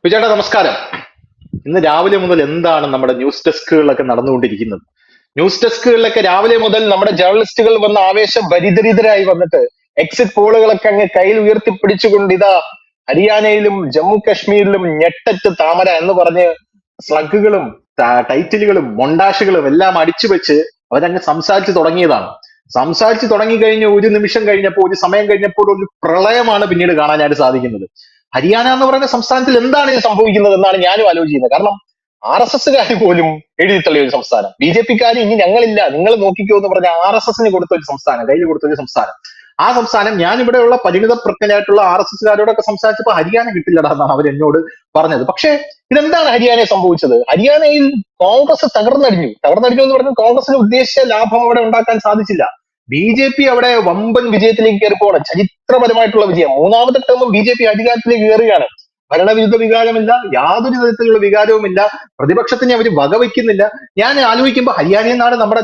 വിജയേട്ടാ നമസ്കാരം. ഇന്ന് രാവിലെ മുതൽ എന്താണ് നമ്മുടെ ന്യൂസ് ഡെസ്കുകളിലൊക്കെ നടന്നുകൊണ്ടിരിക്കുന്നത്? ന്യൂസ് ഡെസ്കുകളിലൊക്കെ രാവിലെ മുതൽ നമ്മുടെ ജേർണലിസ്റ്റുകൾ വന്ന് ആവേശഭരിതരായി വന്നിട്ട് എക്സിറ്റ് പോളുകളൊക്കെ അങ്ങ് കയ്യിൽ ഉയർത്തിപ്പിടിച്ചുകൊണ്ട് ഇതാ ഹരിയാനയിലും ജമ്മു കാശ്മീരിലും ഞെട്ടറ്റ് താമര എന്ന് പറഞ്ഞ് സ്ലഗുകളും ടൈറ്റിലുകളും മൊണ്ടാഷുകളും എല്ലാം അടിച്ചു വെച്ച് അവരങ്ങ് സംസാരിച്ചു തുടങ്ങിയതാണ്. സംസാരിച്ചു തുടങ്ങിക്കഴിഞ്ഞ് ഒരു നിമിഷം കഴിഞ്ഞപ്പോൾ, ഒരു സമയം കഴിഞ്ഞപ്പോൾ ഒരു പ്രളയമാണ് പിന്നീട് കാണാനായിട്ട് സാധിക്കുന്നത്. ഹരിയാന എന്ന് പറയുന്ന സംസ്ഥാനത്തിൽ എന്താണ് ഇത് സംഭവിക്കുന്നത് എന്നാണ് ഞാനും ആലോചിക്കുന്നത്. കാരണം RSSകാർ പോലും എഴുതി തള്ളിയ ഒരു സംസ്ഥാനം, BJPക്കാർ ഇനി ഞങ്ങളില്ല നിങ്ങൾ നോക്കിക്കോ എന്ന് പറഞ്ഞ RSSന് കൊടുത്ത ഒരു സംസ്ഥാനം, കയ്യിൽ കൊടുത്ത ഒരു സംസ്ഥാനം. ആ സംസ്ഥാനം, ഞാൻ ഇവിടെയുള്ള പരിണിത പ്രജ്ഞരായിട്ടുള്ള RSSകാരോടൊക്കെ സംസാരിച്ചപ്പോൾ ഹരിയാന കിട്ടില്ലടാ എന്നാണ് അവർ എന്നോട് പറഞ്ഞത്. പക്ഷേ ഇതെന്താണ് ഹരിയാനയിൽ സംഭവിച്ചത്? ഹരിയാനയിൽ കോൺഗ്രസ് തകർന്നടിഞ്ഞു എന്ന് പറഞ്ഞാൽ കോൺഗ്രസിന് ഉദ്ദേശിച്ച ലാഭം അവിടെ ഉണ്ടാക്കാൻ സാധിച്ചില്ല. BJP അവിടെ വമ്പൻ വിജയത്തിലേക്ക് കയറി പോകണം, ചരിത്രപരമായിട്ടുള്ള വിജയം. മൂന്നാമത്തെ ടേമും BJP അധികാരത്തിലേക്ക് കയറുകയാണ്. ഭരണവിരുദ്ധ വികാരമില്ല, യാതൊരു തരത്തിലുള്ള വികാരവുമില്ല, പ്രതിപക്ഷത്തിനെ അവർ വകവയ്ക്കുന്നില്ല. ഞാൻ ആലോചിക്കുമ്പോൾ ഹരിയാനയിൽ നിന്നാണ് നമ്മുടെ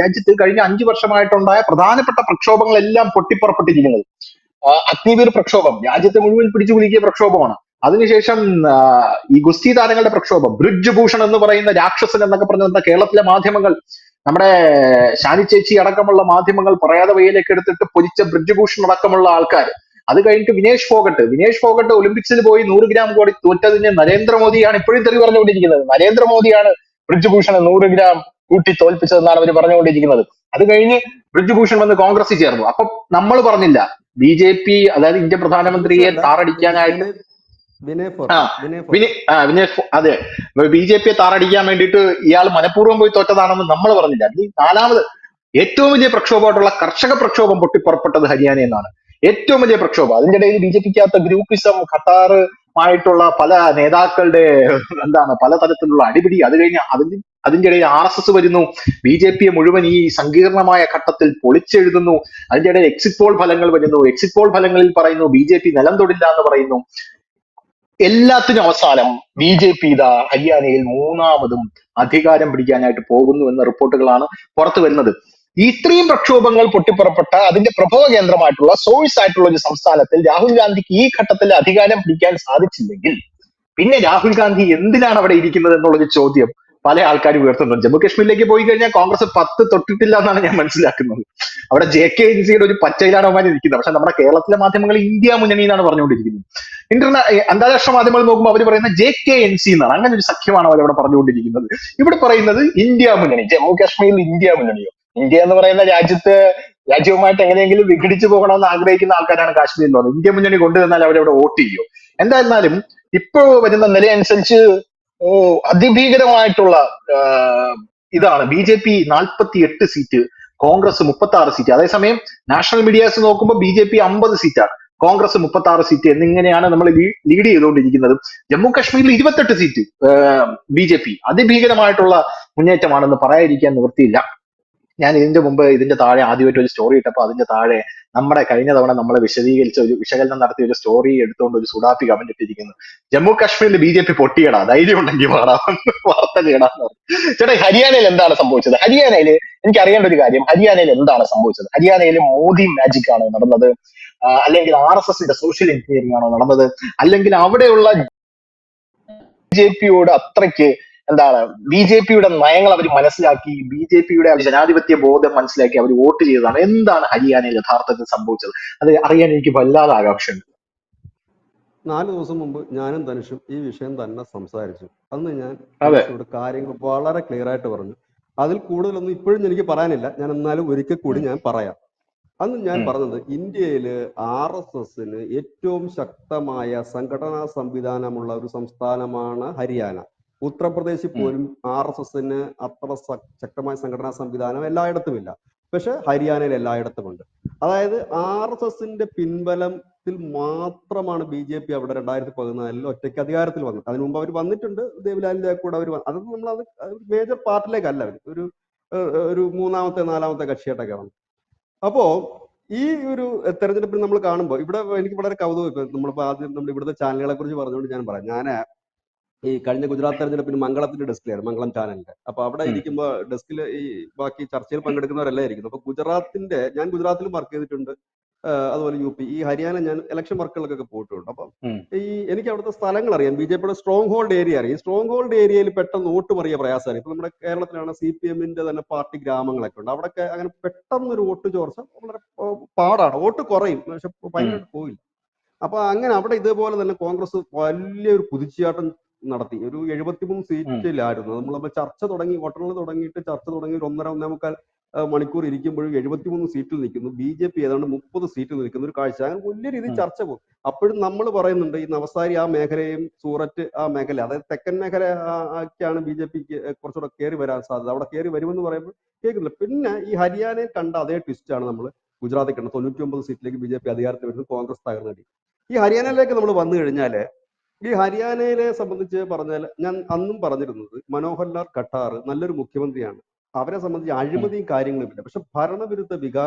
രാജ്യത്ത് കഴിഞ്ഞ 5 വർഷമായിട്ടുണ്ടായ പ്രധാനപ്പെട്ട പ്രക്ഷോഭങ്ങളെല്ലാം പൊട്ടിപ്പുറപ്പെട്ടിരിക്കുന്നത്. അഗ്നിവീർ പ്രക്ഷോഭം രാജ്യത്തെ മുഴുവൻ പിടിച്ചു കുലുക്കിയ പ്രക്ഷോഭമാണ്. അതിനുശേഷം ഈ ഗുസ്തി താരങ്ങളുടെ പ്രക്ഷോഭം, ബ്രിജ് ഭൂഷൺ എന്ന് പറയുന്ന രാക്ഷസൻ എന്നൊക്കെ പറഞ്ഞ കേരളത്തിലെ മാധ്യമങ്ങൾ, നമ്മുടെ ഷാനി ചേച്ചി അടക്കമുള്ള മാധ്യമങ്ങൾ പറയാതെ വയ്യിലേക്ക് എടുത്തിട്ട് പൊരിച്ച ബ്രിജ് ഭൂഷൺ അടക്കമുള്ള ആൾക്കാർ. അത് കഴിഞ്ഞിട്ട് വിനേഷ് ഫോഗട്ട് ഒളിമ്പിക്സിൽ പോയി 100 ഗ്രാം കൂടി തോറ്റതിന് നരേന്ദ്രമോദിയാണ് ഇപ്പോഴും തെറി പറഞ്ഞുകൊണ്ടിരിക്കുന്നത്. നരേന്ദ്രമോദിയാണ് ബ്രിജ് ഭൂഷണ് 100 ഗ്രാം കൂട്ടി തോൽപ്പിച്ചതെന്നാണ് അവർ പറഞ്ഞുകൊണ്ടിരിക്കുന്നത്. അത് കഴിഞ്ഞ് ബ്രിജ് ഭൂഷൺ വന്ന് കോൺഗ്രസിൽ ചേർന്നു. അപ്പൊ നമ്മൾ പറഞ്ഞില്ല BJP, അതായത് ഇന്ത്യൻ പ്രധാനമന്ത്രിയെ BJP അല്ല, താറടിക്കാനായിട്ട് വിനയ് ആ ഫോർട്ട് വിനയ് ഫോർട്ട് അതെ, BJPയെ താറടിക്കാൻ വേണ്ടിയിട്ട് ഇയാൾ മനഃപൂർവ്വം പോയി തോറ്റതാണെന്ന് നമ്മൾ പറഞ്ഞില്ല. ഈ നാലാമത് ഏറ്റവും വലിയ പ്രക്ഷോഭമായിട്ടുള്ള കർഷക പ്രക്ഷോഭം പൊട്ടിപ്പുറപ്പെട്ടത് ഹരിയാനയിൽ നിന്നാണ്. ഏറ്റവും വലിയ പ്രക്ഷോഭം. അതിന്റെ ഇടയിൽ BJPക്കകത്ത് ഗ്രൂപ്പിസം, ഖത്താറുമായിട്ടുള്ള പല നേതാക്കളുടെ പലതരത്തിലുള്ള അടിപിടി. അത് കഴിഞ്ഞ് അതിന്റെ ഇടയിൽ RSS വരുന്നു, BJPയെ മുഴുവൻ ഈ സങ്കീർണമായ ഘട്ടത്തിൽ പൊളിച്ചെഴുതുന്നു. അതിന്റെ ഇടയിൽ എക്സിറ്റ് പോൾ ഫലങ്ങൾ വരുന്നു. എക്സിറ്റ് പോൾ ഫലങ്ങളിൽ പറയുന്നു BJP നിലം തൊടില്ല എന്ന് പറയുന്നു. എല്ലാത്തിനും അവസാനം BJP ഇതാ ഹരിയാനയിൽ മൂന്നാമതും അധികാരം പിടിക്കാനായിട്ട് പോകുന്നു എന്ന റിപ്പോർട്ടുകളാണ് പുറത്തു വരുന്നത്. ഇത്രയും പ്രക്ഷോഭങ്ങൾ പൊട്ടിപ്പുറപ്പെട്ട അതിന്റെ പ്രഭവ കേന്ദ്രമായിട്ടുള്ള സോഴ്സ് ആയിട്ടുള്ള ഒരു സംസ്ഥാനത്തിൽ രാഹുൽ ഗാന്ധിക്ക് ഈ ഘട്ടത്തിൽ അധികാരം പിടിക്കാൻ സാധിച്ചില്ലെങ്കിൽ പിന്നെ രാഹുൽ ഗാന്ധി എന്തിനാണ് അവിടെ ഇരിക്കുന്നത് എന്നുള്ളൊരു ചോദ്യം പല ആൾക്കാരും ഉയർത്തുന്നുണ്ട്. ജമ്മു കാശ്മീരിലേക്ക് പോയി കഴിഞ്ഞാൽ കോൺഗ്രസ് 10 തൊട്ടിട്ടില്ല എന്നാണ് ഞാൻ മനസ്സിലാക്കുന്നത്. അവിടെ JKNCയുടെ ഒരു പച്ചയിലാണ് അവന്മാർ ഇരിക്കുന്നത്. പക്ഷെ നമ്മുടെ കേരളത്തിലെ മാധ്യമങ്ങൾ ഇന്ത്യ മുന്നണി എന്നാണ് പറഞ്ഞുകൊണ്ടിരിക്കുന്നത്. അന്താരാഷ്ട്ര മാധ്യമങ്ങൾ നോക്കുമ്പോൾ അവർ പറയുന്നത് JKNC എന്നാണ്. അങ്ങനെ ഒരു സഖ്യമാണ് അവരവിടെ പറഞ്ഞുകൊണ്ടിരിക്കുന്നത്. ഇവിടെ പറയുന്നത് ഇന്ത്യ മുന്നണി. ജമ്മു കാശ്മീരിൽ ഇന്ത്യ മുന്നണിയോ? ഇന്ത്യ എന്ന് പറയുന്ന രാജ്യവുമായിട്ട് എങ്ങനെയെങ്കിലും വിഘടിച്ചു പോകണമെന്ന് ആഗ്രഹിക്കുന്ന ആൾക്കാരാണ് കാശ്മീരിലുള്ളത്. ഇന്ത്യ മുന്നണി കൊണ്ടുവന്നാൽ അവരവിടെ വോട്ട് ചെയ്യോ? എന്തായിരുന്നാലും ഇപ്പോ വരുന്ന നിലയനുസരിച്ച് അതിഭീകരമായിട്ടുള്ള ഇതാണ്. BJP 48 seat, Congress 36 seat. അതേസമയം നാഷണൽ മീഡിയാസ് നോക്കുമ്പോൾ BJP 50 സീറ്റാണ്, കോൺഗ്രസ് 36 സീറ്റ് എന്നിങ്ങനെയാണ് നമ്മൾ ലീഡ് ചെയ്തുകൊണ്ടിരിക്കുന്നത്. ജമ്മു കാശ്മീരിൽ 28 സീറ്റ് BJP. അതിഭീകരമായിട്ടുള്ള മുന്നേറ്റമാണെന്ന് പറയാതിരിക്കാൻ നിവൃത്തിയില്ല. ഞാൻ ഇതിന്റെ മുമ്പ് ഇതിന്റെ താഴെ ആദ്യമായിട്ട് ഒരു സ്റ്റോറി ഇട്ടപ്പോൾ അതിന്റെ താഴെ നമ്മുടെ കഴിഞ്ഞ തവണ നമ്മളെ വിശദീകരിച്ച ഒരു വിശകലനം നടത്തിയ ഒരു സ്റ്റോറി എടുത്തുകൊണ്ട് ഒരു സുഡാപ്പി കമന്റ് ഇട്ടിരിക്കുന്നു. ജമ്മു കാശ്മീരിൽ BJP പൊട്ടിയടാ, ധൈര്യം ഉണ്ടെങ്കിൽ വാർത്ത ചെയ്യടാന്ന് പറഞ്ഞു. ചേട്ടാ, ഹരിയാനയിൽ എന്താണ് സംഭവിച്ചത്? ഹരിയാനയിൽ എനിക്ക് അറിയേണ്ട ഒരു കാര്യം, ഹരിയാനയിൽ എന്താണ് സംഭവിച്ചത്? ഹരിയാനയിൽ മോദി മാജിക് ആണോ നടന്നത്? അല്ലെങ്കിൽ RSSന്റെ സോഷ്യൽ എഞ്ചിനീയറിംഗ് ആണോ നടന്നത്? അല്ലെങ്കിൽ അവിടെയുള്ള BJPയോട് അത്രയ്ക്ക് BJPയുടെ നയങ്ങൾ അവർ മനസ്സിലാക്കി, BJPയുടെ ജനാധിപത്യ ബോധം മനസ്സിലാക്കി അവർ വോട്ട് ചെയ്തതാണ്? എന്താണ് ഹരിയാനയിൽ യഥാർത്ഥത്തിൽ സംഭവിച്ചത്? അത് അറിയാൻ എനിക്ക് വല്ലാതെ ആകാംക്ഷയുണ്ട്. 4 ദിവസം മുമ്പ് ഞാനും ധനുഷും ഈ വിഷയം തന്നെ സംസാരിച്ചു. അന്ന് ഞാൻ അതെ, ധനുഷിനോട് കാര്യങ്ങൾ വളരെ ക്ലിയർ ആയിട്ട് പറഞ്ഞു. അതിൽ കൂടുതലൊന്നും ഇപ്പോഴും എനിക്ക് പറയാനില്ല. ഞാൻ എന്നാലും ഒരിക്കൽ കൂടി ഞാൻ പറയാം. അന്ന് ഞാൻ പറഞ്ഞത്, ഇന്ത്യയില് RSSന് ഏറ്റവും ശക്തമായ സംഘടനാ സംവിധാനമുള്ള ഒരു സംസ്ഥാനമാണ് ഹരിയാന. ഉത്തർപ്രദേശിൽ പോലും RSSന് അത്ര ശക്തമായ സംഘടനാ സംവിധാനം എല്ലായിടത്തുമില്ല. പക്ഷെ ഹരിയാനയിൽ എല്ലായിടത്തും ഉണ്ട്. അതായത് RSSന്റെ പിൻബലത്തിൽ മാത്രമാണ് BJP അവിടെ 2014 ഒറ്റയ്ക്ക് അധികാരത്തിൽ വന്നത്. അതിനു മുമ്പ് അവർ വന്നിട്ടുണ്ട്, ദേവിലാലിന്റെ കൂടെ അവർ അതൊന്നും നമ്മളത് മേജർ പാർട്ടിലേക്കല്ല അവർ ഒരു മൂന്നാമത്തെ 4ാമത്തെ കക്ഷിയായിട്ടൊക്കെ വന്നു. അപ്പോ ഈ ഒരു തെരഞ്ഞെടുപ്പിൽ നമ്മൾ കാണുമ്പോൾ ഇവിടെ എനിക്ക് വളരെ കൗതുകം. ഇപ്പൊ നമ്മളിപ്പോ ആദ്യം നമ്മൾ ഇവിടുത്തെ ചാനലുകളെ കുറിച്ച് പറഞ്ഞുകൊണ്ട് ഞാൻ പറയാം. ഞാൻ ഈ കഴിഞ്ഞ ഗുജറാത്ത് തെരഞ്ഞെടുപ്പിന് മംഗളത്തിന്റെ ഡെസ്കിലായിരുന്നു, മംഗളം ചാനലിന്റെ. അപ്പൊ അവിടെ ഇരിക്കുമ്പോൾ ഡെസ്കിൽ ഈ ബാക്കി ചർച്ചയിൽ പങ്കെടുക്കുന്നവരെല്ലാം ഇരിക്കുന്നു. അപ്പൊ ഞാൻ ഗുജറാത്തിലും വർക്ക് ചെയ്തിട്ടുണ്ട്, അതുപോലെ യു പി, ഈ ഹരിയാന ഞാൻ ഇലക്ഷൻ വർക്കുകൾക്കൊക്കെ പോയിട്ടുണ്ട്. അപ്പം ഉം, എനിക്ക് അവിടുത്തെ സ്ഥലങ്ങൾ അറിയാം, ബി ജെ പിയുടെ സ്ട്രോങ് ഹോൾഡ് ഏരിയ അറിയാം. ഈ സ്ട്രോങ് ഹോൾഡ് ഏരിയയിൽ പെട്ടെന്ന് വോട്ട് മറിയ പ്രയാസമാണ്. ഇപ്പൊ നമ്മുടെ കേരളത്തിലാണ് CPM-ന്റെ തന്നെ പാർട്ടി ഗ്രാമങ്ങളൊക്കെ ഉണ്ട്. അവിടെയൊക്കെ അങ്ങനെ പെട്ടെന്നൊരു വോട്ട് ചോർച്ച വളരെ പാടാണ്. വോട്ട് കുറയും, പക്ഷെ ഉം, ഭയങ്കരമായിട്ട് പോയില്ല. അപ്പൊ അങ്ങനെ അവിടെ ഇതേപോലെ തന്നെ കോൺഗ്രസ് വലിയൊരു കുതിച്ചുചാട്ടം നടത്തി. ഒരു 73 ഉം, സീറ്റിലായിരുന്നു. നമ്മൾ ചർച്ച തുടങ്ങി, വോട്ടെണ്ണൽ തുടങ്ങിയിട്ട് ചർച്ച തുടങ്ങി ഒരു ഒന്നേ മുക്കാൽ മണിക്കൂർ ഇരിക്കുമ്പോഴും 73 സീറ്റിൽ നിൽക്കുന്നു. BJP ഏതാണ്ട് 30 സീറ്റിൽ നിൽക്കുന്ന ഒരു കാഴ്ച. അങ്ങനെ വലിയ രീതിയിൽ ഉം, ചർച്ച പോകും. അപ്പോഴും നമ്മൾ പറയുന്നുണ്ട് ഈ നവസാരി ആ മേഖലയും സൂററ്റ് ആ മേഖല, അതായത് തെക്കൻ മേഖല ഒക്കെയാണ് BJPക്ക് കുറച്ചുകൂടെ കയറി വരാൻ സാധ്യത. അവിടെ കയറി വരുമെന്ന് പറയുമ്പോൾ കേൾക്കുന്നില്ല. പിന്നെ ഈ ഹരിയാനയിൽ കണ്ട അതേ ട്വിസ്റ്റാണ് നമ്മൾ ഗുജറാത്തിൽ കണ്ടത്. 99 സീറ്റിലേക്ക് BJP അധികാരത്തിൽ വരുന്നു, കോൺഗ്രസ് തകർന്നടി. ഈ ഹരിയാനയിലേക്ക് നമ്മൾ വന്നു കഴിഞ്ഞാൽ, ഈ ഹരിയാനയിലെ സംബന്ധിച്ച് പറഞ്ഞാൽ, ഞാൻ അന്നും പറഞ്ഞിരുന്നത് മനോഹർലാൽ ഖട്ടാർ നല്ലൊരു മുഖ്യമന്ത്രിയാണ്. അവരെ സംബന്ധിച്ച് ഉം, അഴിമതിയും കാര്യങ്ങളുമില്ല. പക്ഷെ ഭരണവിരുദ്ധ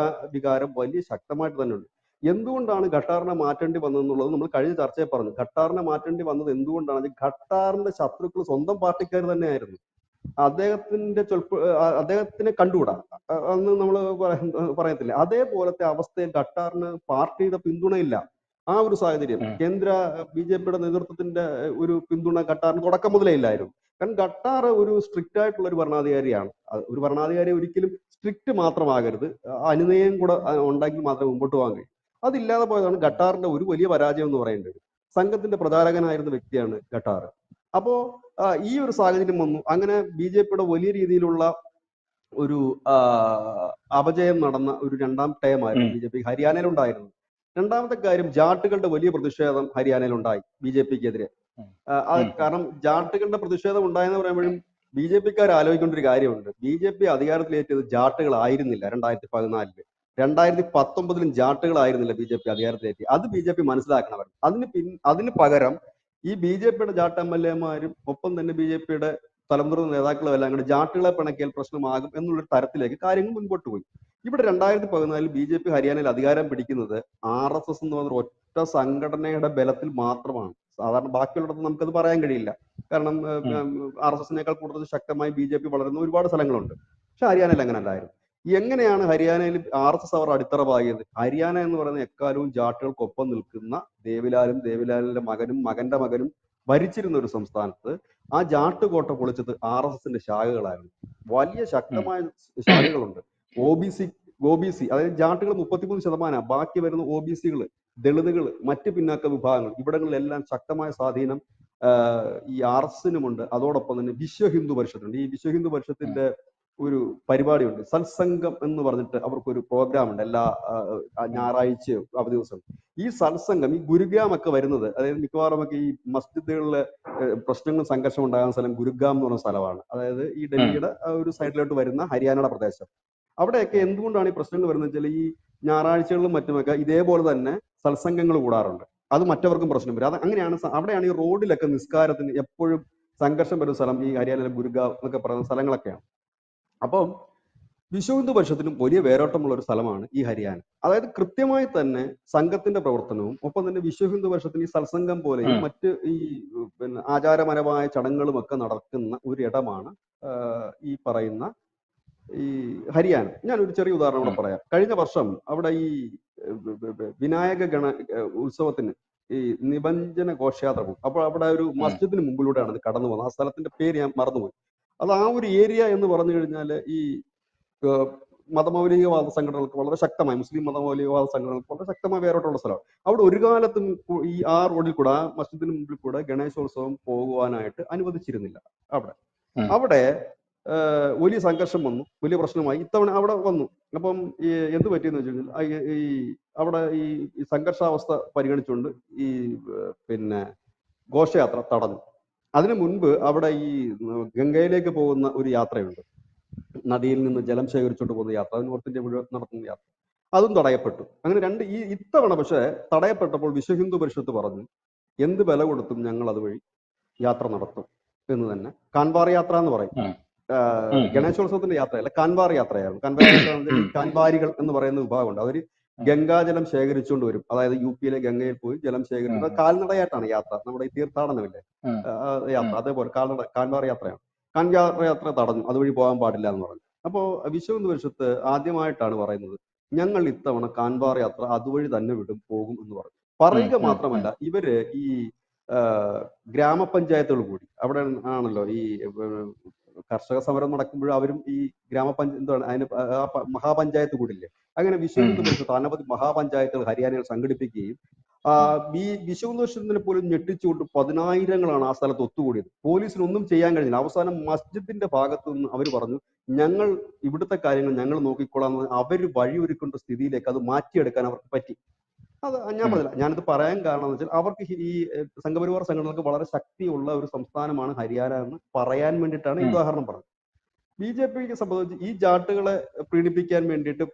വികാരം വലിയ ശക്തമായിട്ട് തന്നെ ഉണ്ട്. എന്തുകൊണ്ടാണ് ഖട്ടാറിനെ മാറ്റേണ്ടി വന്നതെന്നുള്ളത് നമ്മൾ കഴിഞ്ഞ ചർച്ചയിൽ പറഞ്ഞു. ഖട്ടാറിനെ മാറ്റേണ്ടി വന്നത് എന്തുകൊണ്ടാണ്? ഖട്ടാറിന്റെ ശത്രുക്കൾ സ്വന്തം പാർട്ടിക്കാർ തന്നെയായിരുന്നു. അദ്ദേഹത്തിനെ കണ്ടുകൂടാ, അന്ന് നമ്മൾ പറയത്തില്ല. അതേപോലത്തെ അവസ്ഥയിൽ ഖട്ടാറിന് പാർട്ടിയുടെ പിന്തുണയില്ല. ആ ഒരു സാഹചര്യം ഉം, കേന്ദ്ര BJPയുടെ നേതൃത്വത്തിന്റെ ഒരു പിന്തുണ ഖട്ടാറിന് തുടക്കം മുതലേ ഇല്ലായിരുന്നു. കാരണം ഖട്ടാർ ഒരു സ്ട്രിക്റ്റ് ആയിട്ടുള്ള ഒരു ഭരണാധികാരിയാണ്. ഒരു ഭരണാധികാരി ഒരിക്കലും സ്ട്രിക്റ്റ് മാത്രമാകരുത്, അനുനയം കൂടെ ഉണ്ടെങ്കിൽ മാത്രമേ മുമ്പോട്ട് പോകാൻ കഴിയൂ. അതില്ലാതെ പോയതാണ് ഖട്ടാറിന്റെ ഒരു വലിയ പരാജയം എന്ന് പറയേണ്ടത്. സംഘത്തിന്റെ പ്രചാരകനായിരുന്ന വ്യക്തിയാണ് ഖട്ടാർ. അപ്പോ ഈ ഒരു സാഹചര്യം വന്നു. അങ്ങനെ BJPയുടെ വലിയ രീതിയിലുള്ള ഒരു അപജയം നടന്ന ഒരു രണ്ടാം ടൈമായിരുന്നു ഉം, BJP ഹരിയാനയിൽ ഉണ്ടായിരുന്നത്. രണ്ടാമത്തെ കാര്യം, ജാട്ടുകളുടെ വലിയ പ്രതിഷേധം ഹരിയാനയിൽ ഉണ്ടായി BJPക്കെതിരെ. ഉം, അത് ഉം, കാരണം ജാട്ടുകളുടെ പ്രതിഷേധം ഉണ്ടായെന്ന് പറയുമ്പോഴും BJPക്കാർ ആലോചിക്കേണ്ട ഒരു കാര്യമുണ്ട്. BJP അധികാരത്തിലേറ്റിയത് ജാട്ടുകളായിരുന്നില്ല 2014. 2019 ജാട്ടുകളായിരുന്നില്ല BJP അധികാരത്തിലേറ്റി. അത് BJP മനസ്സിലാക്കണം. അതിന് പകരം ഈ BJPയുടെ ജാട്ട് MLA-മാരും ഒപ്പം തന്നെ BJPയുടെ തലമുതിർന്ന നേതാക്കളും എല്ലാം കൂടി ജാട്ടുകളെ പിണക്കിയാൽ പ്രശ്നമാകും എന്നുള്ളൊരു തരത്തിലേക്ക് കാര്യങ്ങൾ മുൻപോട്ട് പോയി. ഇവിടെ 2014 BJP ഹരിയാനയിൽ അധികാരം പിടിക്കുന്നത് RSS എന്ന് പറഞ്ഞ ഒറ്റ സംഘടനയുടെ ബലത്തിൽ മാത്രമാണ്. സാധാരണ ബാക്കിയുള്ളിടത്ത് നമുക്കത് പറയാൻ കഴിയില്ല. കാരണം ഉം, RSS-നേക്കാൾ കൂടുതൽ ശക്തമായി BJP വളരുന്ന ഒരുപാട് സ്ഥലങ്ങളുണ്ട്. പക്ഷെ ഹരിയാനയിൽ അങ്ങനെ അല്ലായിരുന്നു. എങ്ങനെയാണ് ഹരിയാനയിൽ RSS അവർ അടിത്തറ പാകിയത്? ഹരിയാന എന്ന് പറയുന്ന എക്കാലവും ജാട്ടുകൾക്കൊപ്പം നിൽക്കുന്ന ദേവിലാലിന്റെ മകനും മകന്റെ മകനും ഭരിച്ചിരുന്ന ഒരു സംസ്ഥാനത്ത് ആ ജാട്ടുകോട്ട പൊളിച്ചത് RSS-ന്റെ ശാഖകളായിരുന്നു. വലിയ ഉം, ശക്തമായ ശാഖകളുണ്ട്. OBC അതായത് ജാട്ടുകൾ 33%, ബാക്കി വരുന്ന OBC-കൾ, ദളിതുകൾ, മറ്റ് പിന്നാക്ക വിഭാഗങ്ങൾ, ഇവിടങ്ങളിലെല്ലാം ശക്തമായ സ്വാധീനം ഈ RSS-നുമുണ്ട്. അതോടൊപ്പം തന്നെ വിശ്വ ഹിന്ദു പരിഷത്തുണ്ട്. ഈ വിശ്വ ഹിന്ദു പരിഷത്തിന്റെ ഒരു പരിപാടിയുണ്ട്, സത്സംഗം എന്ന് പറഞ്ഞിട്ട് അവർക്കൊരു പ്രോഗ്രാം ഉണ്ട് എല്ലാ ഉം, ഞായറാഴ്ചയും അവധി ദിവസം. ഈ സത്സംഗം ഈ ഗുരുഗ്രാം ഒക്കെ വരുന്നത്, അതായത് മിക്കവാറും ഒക്കെ ഈ മസ്ജിദുകളിലെ പ്രശ്നങ്ങളും സംഘർഷം ഉണ്ടാകുന്ന സ്ഥലം ഗുരുഗ്രാം എന്ന് പറയുന്ന സ്ഥലമാണ്. അതായത് ഈ ഉം, ഡൽഹിയുടെ ഒരു സൈഡിലോട്ട് വരുന്ന ഹരിയാനയുടെ പ്രദേശം. അവിടെയൊക്കെ എന്തുകൊണ്ടാണ് ഈ പ്രശ്നങ്ങൾ വരുന്നത് വെച്ചാൽ, ഈ ഞായറാഴ്ചകളിലും മറ്റുമൊക്കെ ഇതേപോലെ തന്നെ സത്സംഗങ്ങൾ കൂടാറുണ്ട്. അത് മറ്റവർക്കും പ്രശ്നം വരും. അത് അങ്ങനെയാണ്. അവിടെയാണ് ഈ റോഡിലൊക്കെ നിസ്കാരത്തിന് എപ്പോഴും സംഘർഷം വരുന്ന സ്ഥലം ഈ ഹരിയാനയിലെ ഗുരുഗാവ് എന്നൊക്കെ പറയുന്ന സ്ഥലങ്ങളൊക്കെയാണ്. അപ്പം വിശ്വ ഹിന്ദു പരിഷത്തിനും വലിയ വേരോട്ടമുള്ള ഒരു സ്ഥലമാണ് ഈ ഹരിയാന. അതായത് കൃത്യമായി തന്നെ സംഘത്തിന്റെ പ്രവർത്തനവും ഒപ്പം തന്നെ വിശ്വ ഹിന്ദു പരിഷത്തിന് ഈ സത്സംഗം പോലെയും ഉം, മറ്റ് ഈ പിന്നെ ആചാരപരമായ ചടങ്ങുകളും ഒക്കെ നടക്കുന്ന ഒരു ഇടമാണ് ഈ പറയുന്ന ഈ ഹരിയാന. ഞാനൊരു ചെറിയ ഉദാഹരണം കൂടെ ഉം, പറയാം. കഴിഞ്ഞ വർഷം അവിടെ ഈ വിനായക ഉത്സവത്തിന് ഈ നിബഞ്ജന ഘോഷയാത്ര പോകും. അപ്പോൾ അവിടെ ഒരു ഉം, മസ്ജിദിന് മുമ്പിലൂടെയാണ് ഇത് കടന്നു പോകുന്നത്. ആ സ്ഥലത്തിന്റെ പേര് ഞാൻ മറന്നുപോയി. അത് ആ ഒരു ഏരിയ എന്ന് പറഞ്ഞു കഴിഞ്ഞാൽ ഈ ഏഹ്, മതമൗലികവാദ സംഘടനകൾക്ക് വളരെ ശക്തമായി, മുസ്ലിം മതമൗലികവാദ സംഘടനകൾക്ക് വളരെ ശക്തമായി വേരോട്ടമുള്ള സ്ഥലമാണ്. അവിടെ ഒരു കാലത്തും ഈ ആ റോഡിൽ കൂടെ, ആ മസ്ജിദിന് മുമ്പിൽ കൂടെ ഗണേശോത്സവം പോകുവാനായിട്ട് അനുവദിച്ചിരുന്നില്ല. അവിടെ ഉം, അവിടെ വലിയ സംഘർഷം വന്നു, വലിയ പ്രശ്നമായി. ഇത്തവണ അവിടെ വന്നു. അപ്പം ഈ എന്ത് പറ്റിയെന്ന് വെച്ച് കഴിഞ്ഞാൽ ഈ അവിടെ ഈ സംഘർഷാവസ്ഥ പരിഗണിച്ചുകൊണ്ട് ഈ പിന്നെ ഘോഷയാത്ര തടഞ്ഞു. അതിനു മുൻപ് അവിടെ ഈ ഗംഗയിലേക്ക് പോകുന്ന ഒരു യാത്രയുണ്ട്. നദിയിൽ നിന്ന് ജലം ശേഖരിച്ചുകൊണ്ട് പോകുന്ന യാത്ര, അത് നോർത്ത് ഇന്ത്യ മുഴുവൻ നടത്തുന്ന യാത്ര, അതും തടയപ്പെട്ടു. അങ്ങനെ ഇത്തവണ പക്ഷേ തടയപ്പെട്ടപ്പോൾ വിശ്വ ഹിന്ദു പരിഷത്ത് പറഞ്ഞു, എന്ത് വില കൊടുത്തും ഞങ്ങൾ അതുവഴി യാത്ര നടത്തും എന്ന് തന്നെ. കാൻവാർ യാത്ര എന്ന് പറയും. ഉം, ഉം, ഉം, ഗണേശോത്സവത്തിന്റെ യാത്രയല്ല, കാൻവാർ യാത്രയായിരുന്നു. കാൻവാർ യാത്ര എന്ന് വെച്ചാൽ ഈ ഉം, കാൻവാരികൾ എന്ന് പറയുന്ന വിഭാഗമുണ്ട്. അവർ ഉം, ഗംഗാജലം ശേഖരിച്ചുകൊണ്ട് വരും. അതായത് UP-യിലെ ഗംഗയിൽ പോയി ജലം ശേഖരിച്ചു. ഉം, അത് കാൽനടയായിട്ടാണ് യാത്ര. നമ്മുടെ ഈ തീർത്ഥാടനമില്ലേ, ഉം, യാത്ര, അതേപോലെ കാൻവാർ യാത്രയാണ്. കാൻവാർ യാത്ര തടഞ്ഞു, അതുവഴി പോകാൻ പാടില്ല എന്ന് പറഞ്ഞു. അപ്പോൾ വിശ്വ ഹിന്ദു പരിഷത്ത് ആദ്യമായിട്ടാണ് പറയുന്നത്, ഞങ്ങൾ ഇത്തവണ കാൻവാർ യാത്ര അതുവഴി തന്നെ പോകും എന്ന് പറഞ്ഞു. പറയുക മാത്രമല്ല, ഇവര് ഈ ഗ്രാമപഞ്ചായത്തുകൾ കൂടി അവിടെ ആണല്ലോ ഈ കർഷക സമരം നടക്കുമ്പോൾ അവരും ഈ എന്താണ് അതിന് മഹാപഞ്ചായത്ത് കൂടില്ലേ, അങ്ങനെ വിശ്വഹിന്ദു പരിഷത്ത് അനവധി മഹാപഞ്ചായത്തുകൾ ഹരിയാനയിൽ സംഘടിപ്പിക്കുകയും ഈ വിശ്വഹിന്ദു പോലും ഞെട്ടിച്ചുകൊണ്ട് 10,000ങ്ങളാണ് ആ സ്ഥലത്ത് ഒത്തുകൂടിയത്. പോലീസിനൊന്നും ചെയ്യാൻ കഴിഞ്ഞില്ല. അവസാനം മസ്ജിദിന്റെ ഭാഗത്തു നിന്ന് അവർ പറഞ്ഞു, ഞങ്ങൾ ഇവിടുത്തെ കാര്യങ്ങൾ ഞങ്ങൾ നോക്കിക്കൊള്ളാം. അവർ വഴിയൊരുക്കേണ്ട സ്ഥിതിയിലേക്ക് അത് മാറ്റിയെടുക്കാൻ അവർക്ക് പറ്റി. അത് ഞാൻ പറഞ്ഞില്ല, ഞാനിത് പറയാൻ കാരണം എന്ന് വെച്ചാൽ അവർക്ക് ഈ സംഘപരിവാർ സംഘടനകൾക്ക് വളരെ ശക്തിയുള്ള ഒരു സംസ്ഥാനമാണ് ഹരിയാന എന്ന് പറയാൻ വേണ്ടിയിട്ടാണ് ഈ ഉദാഹരണം പറഞ്ഞത്. ബി ജെ പിക്ക് സംബന്ധിച്ച് ഈ ജാട്ടുകളെ പ്രീണിപ്പിക്കാൻ വേണ്ടിയിട്ട്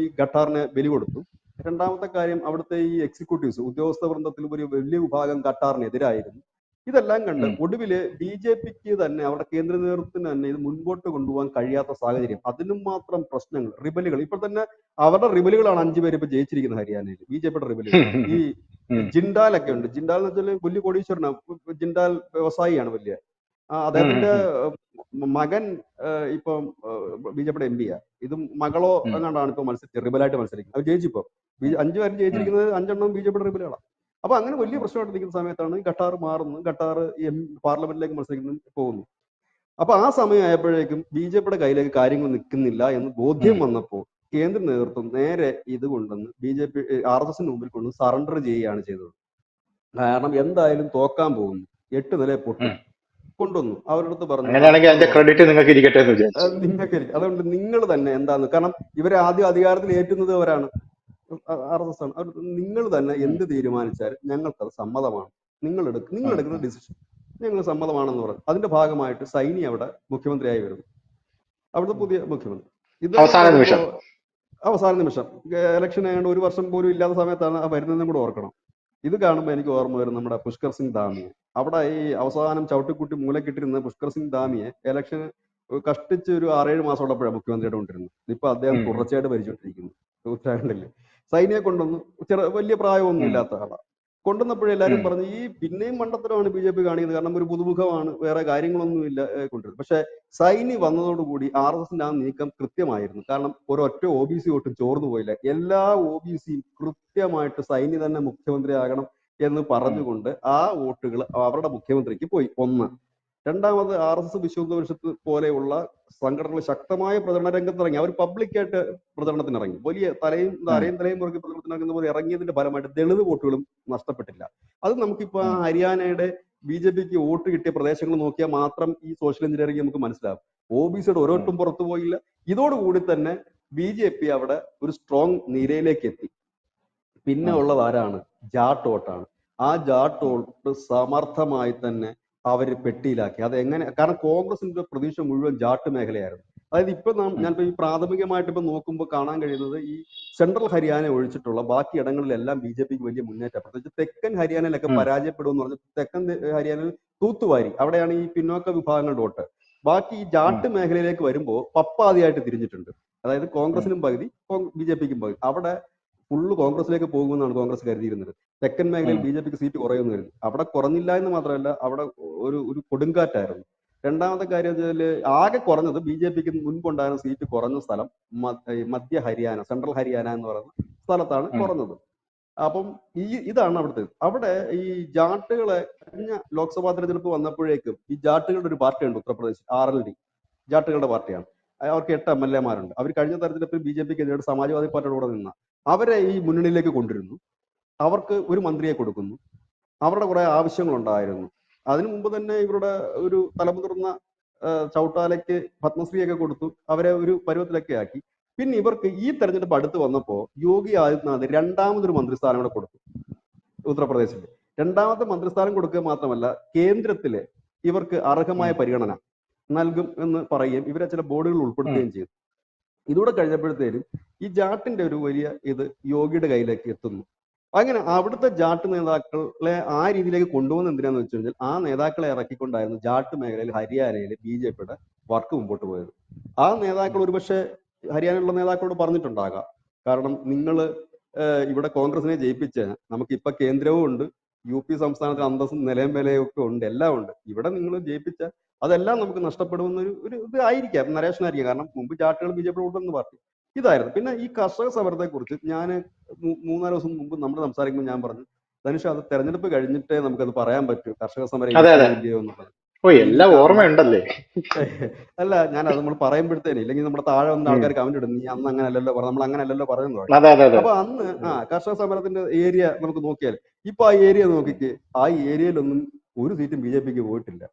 ഈ ഖട്ടാറിനെ ബലി കൊടുത്തു. രണ്ടാമത്തെ കാര്യം, അവിടുത്തെ ഈ എക്സിക്യൂട്ടീവ്സ് ഉദ്യോഗസ്ഥ വൃന്ദത്തിൽ ഒരു വലിയ വിഭാഗം ഖട്ടാറിനെതിരായിരുന്നു. ഇതെല്ലാം കണ്ട് ഒടുവില് ബി ജെ പിക്ക് തന്നെ അവരുടെ കേന്ദ്ര നേതൃത്വത്തിന് തന്നെ ഇത് മുൻപോട്ട് കൊണ്ടുപോകാൻ കഴിയാത്ത സാഹചര്യം, അതിനും മാത്രം പ്രശ്നങ്ങൾ, റിബലുകൾ. ഇപ്പോൾ തന്നെ അവരുടെ റിബലുകളാണ് 5 പേര് ഇപ്പൊ ജയിച്ചിരിക്കുന്നത് ഹരിയാനയിൽ, ബി ജെ പിയുടെ റിബലുകൾ. ഈ ജിൻഡാലൊക്കെ ഉണ്ട്. ജിൻഡാൽ എന്ന് വെച്ചാൽ വലിയ കോടീശ്വരനാണ്. ജിൻഡാൽ വ്യവസായിയാണ് വലിയ. അദ്ദേഹത്തിന്റെ മകൻ ഇപ്പം ബി ജെ പിയുടെ എം പിയാ. ഇതും മകളോ എങ്ങാണ്ടാണ് ഇപ്പൊ റിബലായിട്ട് മത്സരിക്കുന്നത്. അവർ ജയിച്ചിപ്പോ 5 പേരും ജയിച്ചിരിക്കുന്നത് 5 ബി ജെ പിയുടെ റിബലുകളാണ്. അപ്പൊ അങ്ങനെ വലിയ പ്രശ്നമായിട്ട് നിൽക്കുന്ന സമയത്താണ് ഖട്ടാർ മാറുന്നു, ഖട്ടാർ പാർലമെന്റിലേക്ക് മത്സരിക്കുന്നു, പോകുന്നു. അപ്പൊ ആ സമയമായപ്പോഴേക്കും ബി ജെ പിയുടെ കയ്യിലേക്ക് കാര്യങ്ങൾ നിൽക്കുന്നില്ല എന്ന് ബോധ്യം വന്നപ്പോൾ കേന്ദ്ര നേതൃത്വം നേരെ ഇത് കൊണ്ടുവന്ന് ബി ജെ പി RSSന് മുമ്പിൽ കൊണ്ട് സറണ്ടർ ചെയ്യുകയാണ് ചെയ്തത്. കാരണം എന്തായാലും തോക്കാൻ പോകുന്നു, 8 നില പൊട്ടും കൊണ്ടുവന്നു. അവരുടെ അടുത്ത് പറഞ്ഞു, നിങ്ങൾക്ക് ഇരിക്കട്ടെ എന്ന് വിചാരിച്ചു. നിങ്ങൾക്ക് ഇരിക്കും, അതുകൊണ്ട് നിങ്ങൾ തന്നെ എന്താന്ന്, കാരണം ഇവരെ ആദ്യം അധികാരത്തിൽ ഏറ്റുന്നത് അവരാണ്, RSS ആണ്. അവർ നിങ്ങൾ തന്നെ എന്ത് തീരുമാനിച്ചാലും ഞങ്ങൾക്കത് സമ്മതമാണ്, നിങ്ങൾ എടുക്കുന്ന ഡിസിഷൻ ഞങ്ങൾ സമ്മതമാണെന്ന് പറഞ്ഞു. അതിന്റെ ഭാഗമായിട്ട് സൈനി അവിടെ മുഖ്യമന്ത്രിയായി വരുന്നു, അവിടുത്തെ പുതിയ മുഖ്യമന്ത്രി. ഇത് അവസാന നിമിഷം ഇലക്ഷൻ ആയതുകൊണ്ട് 1 വർഷം പോലും ഇല്ലാത്ത സമയത്താണ് ആ വരുന്നതെന്നും കൂടെ ഓർക്കണം. ഇത് കാണുമ്പോൾ എനിക്ക് ഓർമ്മ വരും നമ്മുടെ പുഷ്കർ സിംഗ് ധാമിയെ. അവിടെ ഈ അവസാനം ചവിട്ടിക്കുട്ടി മൂലക്കിട്ടിരുന്ന പുഷ്കർ സിംഗ് ധാമിയെ ഇലക്ഷൻ കഷ്ടിച്ച് ഒരു 6-7 മാസം ഉള്ളപ്പോഴാണ് മുഖ്യമന്ത്രിയുടെ കൊണ്ടിരുന്നത്. ഇപ്പൊ അദ്ദേഹം തുടർച്ചയായിട്ട് ഭരിച്ചുകൊണ്ടിരിക്കുന്നു. ഉത്തരാഖണ്ഡില് സൈനിയെ കൊണ്ടുവന്നു. വലിയ പ്രായമൊന്നും ഇല്ലാത്ത ആളാണ്. കൊണ്ടുവന്നപ്പോഴേ എല്ലാവരും പറഞ്ഞു ഈ പിന്നെയും മണ്ടത്തരമാണ് ബി ജെ പി കാണിക്കുന്നത്, കാരണം ഒരു പുതുമുഖമാണ്, വേറെ കാര്യങ്ങളൊന്നും ഇല്ല കൊണ്ടിരുന്നത്. പക്ഷെ സൈനി വന്നതോടുകൂടി RSSന്റെ ആ നീക്കം കൃത്യമായിരുന്നു. കാരണം ഒരൊറ്റ OBC വോട്ടും ചോർന്നു പോയില്ല. എല്ലാ OBCയും കൃത്യമായിട്ട് സൈനി തന്നെ മുഖ്യമന്ത്രിയാകണം എന്ന് പറഞ്ഞുകൊണ്ട് ആ വോട്ടുകൾ അവരുടെ മുഖ്യമന്ത്രിക്ക് പോയി. ഒന്ന്. രണ്ടാമത് RSS വിശ്വഹിന്ദു പരിഷത്ത് പോലെയുള്ള സംഘടനകൾ ശക്തമായ പ്രചരണ രംഗത്തിറങ്ങി. അവർ പബ്ലിക്കായിട്ട് പ്രചരണത്തിനിറങ്ങി. വലിയ തലയും മുറുക്കി പ്രചരണത്തിനിറങ്ങുന്ന പോലെ ഇറങ്ങിയതിന്റെ ഫലമായിട്ട് ദളിത് വോട്ടുകളും നഷ്ടപ്പെട്ടില്ല. അത് നമുക്കിപ്പോ ഹരിയാനയുടെ BJPക്ക് വോട്ട് കിട്ടിയ പ്രദേശങ്ങൾ നോക്കിയാൽ മാത്രം ഈ സോഷ്യൽ എഞ്ചിനീയറിംഗ് നമുക്ക് മനസ്സിലാവും. OBCയുടെ ഒരൊട്ടും പുറത്തു പോയില്ല. ഇതോടുകൂടി തന്നെ BJP അവിടെ ഒരു സ്ട്രോങ് നിരയിലേക്ക് എത്തി. പിന്നെ ഉള്ളത് ആരാണ്? ജാട്ട് വോട്ടാണ്. ആ ജാട്ട് വോട്ട് സമർത്ഥമായി തന്നെ അവര് പെട്ടിയിലാക്കി. അത് എങ്ങനെ? കാരണം കോൺഗ്രസിന്റെ പ്രതീക്ഷ മുഴുവൻ ജാട്ട് മേഖലയായിരുന്നു. അതായത് ഇപ്പൊ ഞാനിപ്പോ ഈ പ്രാഥമികമായിട്ട് ഇപ്പൊ നോക്കുമ്പോൾ കാണാൻ കഴിയുന്നത് ഈ സെൻട്രൽ ഹരിയാന ഒഴിച്ചിട്ടുള്ള ബാക്കി ഇടങ്ങളിലെല്ലാം BJPക്ക് വലിയ മുന്നേറ്റം. പ്രത്യേകിച്ച് തെക്കൻ ഹരിയാനയിലൊക്കെ പരാജയപ്പെടുമെന്ന് പറഞ്ഞ് തെക്കൻ ഹരിയാനയിൽ തൂത്തുവാരി. അവിടെയാണ് ഈ പിന്നോക്ക വിഭാഗങ്ങളുടെ വോട്ട്. ബാക്കി ഈ ജാട്ട് മേഖലയിലേക്ക് വരുമ്പോൾ പപ്പാതിയായിട്ട് തിരിഞ്ഞിട്ടുണ്ട്. അതായത് കോൺഗ്രസിനും പകുതി, BJPക്കും പകുതി. അവിടെ ഫുള്ള് കോൺഗ്രസിലേക്ക് പോകുമെന്നാണ് കോൺഗ്രസ് കരുതിയിരുന്നത്. തെക്കൻ മേഖലയിൽ BJPക്ക് സീറ്റ് കുറയുമെന്ന് കരുതി. അവിടെ കുറഞ്ഞില്ല എന്ന് മാത്രമല്ല, അവിടെ ഒരു കൊടുങ്കാറ്റായിരുന്നു. രണ്ടാമത്തെ കാര്യം വെച്ചാൽ ആകെ കുറഞ്ഞത് BJPക്ക് മുൻപുണ്ടായിരുന്ന സീറ്റ് കുറഞ്ഞ സ്ഥലം മധ്യ ഹരിയാന, സെൻട്രൽ ഹരിയാന എന്ന് പറയുന്ന സ്ഥലത്താണ് കുറഞ്ഞത്. അപ്പം ഇതാണ് അവിടുത്തെ. അവിടെ ഈ ജാട്ടുകളെ കഴിഞ്ഞ ലോക്സഭാ തെരഞ്ഞെടുപ്പ് വന്നപ്പോഴേക്കും ഈ ജാട്ടുകളുടെ ഒരു പാർട്ടിയുണ്ട് ഉത്തർപ്രദേശ്, RLD, ജാട്ടുകളുടെ പാർട്ടിയാണ്. അവർക്ക് 8 MLA-മാരുണ്ട്. അവർ കഴിഞ്ഞ തെരഞ്ഞെടുപ്പിൽ BJPക്ക് എതിരെ സമാജ്വാദി പാർട്ടിയുടെ കൂടെ നിന്ന അവരെ ഈ മുന്നണിയിലേക്ക് കൊണ്ടിരുന്നു. അവർക്ക് ഒരു മന്ത്രിയെ കൊടുക്കുന്നു. അവരുടെ കുറെ ആവശ്യങ്ങളുണ്ടായിരുന്നു. അതിനു മുമ്പ് തന്നെ ഇവരുടെ ഒരു തലമുതിർന്ന ചൗട്ടാലയ്ക്ക് പത്മശ്രീയൊക്കെ കൊടുത്തു. അവരെ ഒരു പരുവത്തിലൊക്കെ ആക്കി. പിന്നെ ഇവർക്ക് ഈ തെരഞ്ഞെടുപ്പ് അടുത്ത് വന്നപ്പോൾ യോഗി ആദിത്യനാഥ് രണ്ടാമതൊരു മന്ത്രിസ്ഥാനം കൂടെ കൊടുത്തു ഉത്തർപ്രദേശിൽ. രണ്ടാമത്തെ മന്ത്രിസ്ഥാനം കൊടുക്കുക മാത്രമല്ല, കേന്ദ്രത്തില് ഇവർക്ക് അർഹമായ പരിഗണന നൽകും എന്ന് പറയുകയും ഇവരെ ചില ബോർഡുകൾ ഉൾപ്പെടുത്തുകയും ചെയ്തു. ഇതൂടെ കഴിഞ്ഞപ്പോഴത്തേനും ഈ ജാട്ടിന്റെ ഒരു വലിയ ഇത് യോഗിയുടെ കയ്യിലേക്ക് എത്തുന്നു. അങ്ങനെ അവിടുത്തെ ജാട്ട് നേതാക്കളെ ആ രീതിയിലേക്ക് കൊണ്ടുപോകുന്ന എന്തിനാന്ന് വെച്ച് കഴിഞ്ഞാൽ ആ നേതാക്കളെ ഇറക്കിക്കൊണ്ടായിരുന്നു ജാട്ട് മേഖലയിൽ ഹരിയാനയിൽ BJPയുടെ വർക്ക് മുമ്പോട്ട് പോയത്. ആ നേതാക്കൾ ഒരുപക്ഷെ ഹരിയാനയിലുള്ള നേതാക്കളോട് പറഞ്ഞിട്ടുണ്ടാകാം, കാരണം നിങ്ങൾ ഇവിടെ കോൺഗ്രസിനെ ജയിപ്പിച്ച് നമുക്കിപ്പൊ കേന്ദ്രവും ഉണ്ട്, UP സംസ്ഥാനത്തിന് അന്തസ്സും നിലയും വിലയും ഒക്കെ ഉണ്ട്, എല്ലാം ഉണ്ട്. ഇവിടെ നിങ്ങൾ ജയിപ്പിച്ച അതെല്ലാം നമുക്ക് നഷ്ടപ്പെടുമെന്നൊരു ഇത് ആയിരിക്കാം, നരേഷനായിരിക്കാം. കാരണം മുമ്പ് ജാട്ടുകൾ BJPയുടെ കൂട്ടുന്ന പാർട്ടി. ഇതായിരുന്നു. പിന്നെ ഈ കർഷക സമരത്തെ കുറിച്ച് ഞാൻ 3-4 ദിവസം മുമ്പ് നമ്മൾ സംസാരിക്കുമ്പോൾ ഞാൻ പറഞ്ഞു, ധനുഷ് അത് തെരഞ്ഞെടുപ്പ് കഴിഞ്ഞിട്ടേ നമുക്കത് പറയാൻ പറ്റൂ കർഷക സമരം അതെ അതെ. ഇരിക്കുമോ ഇല്ലയോ എന്നുള്ളത്. ഓ, ഈ എല്ലാം കാരണം ഓർമ്മയുണ്ടല്ലേ. അല്ല, ഞാൻ അത് നമ്മൾ പറയുമ്പോഴത്തേനെ ഇല്ലെങ്കിൽ നമ്മുടെ താഴെ വന്ന ഉം. ആൾക്കാർ കമന്റ് ഇടും, നീ അന്ന് അങ്ങനെ അല്ലല്ലോ പറഞ്ഞു, നമ്മൾ അങ്ങനെ അല്ലല്ലോ പറയുന്നു പറയും. അതെ അതെ അതെ. അപ്പൊ അന്ന് കർഷക സമരത്തിന്റെ ഏരിയ നമുക്ക് നോക്കിയാൽ ഇപ്പൊ ആ ഏരിയ നോക്കിക്ക്, ആ ഏരിയയിലൊന്നും ഒരു സീറ്റും BJPക്ക് പോയിട്ടില്ല.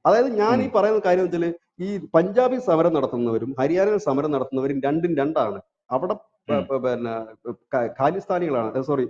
അതായത് ഞാൻ ഉം. ഈ പറയുന്ന കാര്യം വെച്ചാല് ഈ പഞ്ചാബിൽ സമരം നടത്തുന്നവരും ഹരിയാനയിൽ സമരം നടത്തുന്നവരും രണ്ടും രണ്ടാണ്. അവിടെ ഉം. പിന്നെ ഖാലിസ്ഥാനികളാണ്, സോറി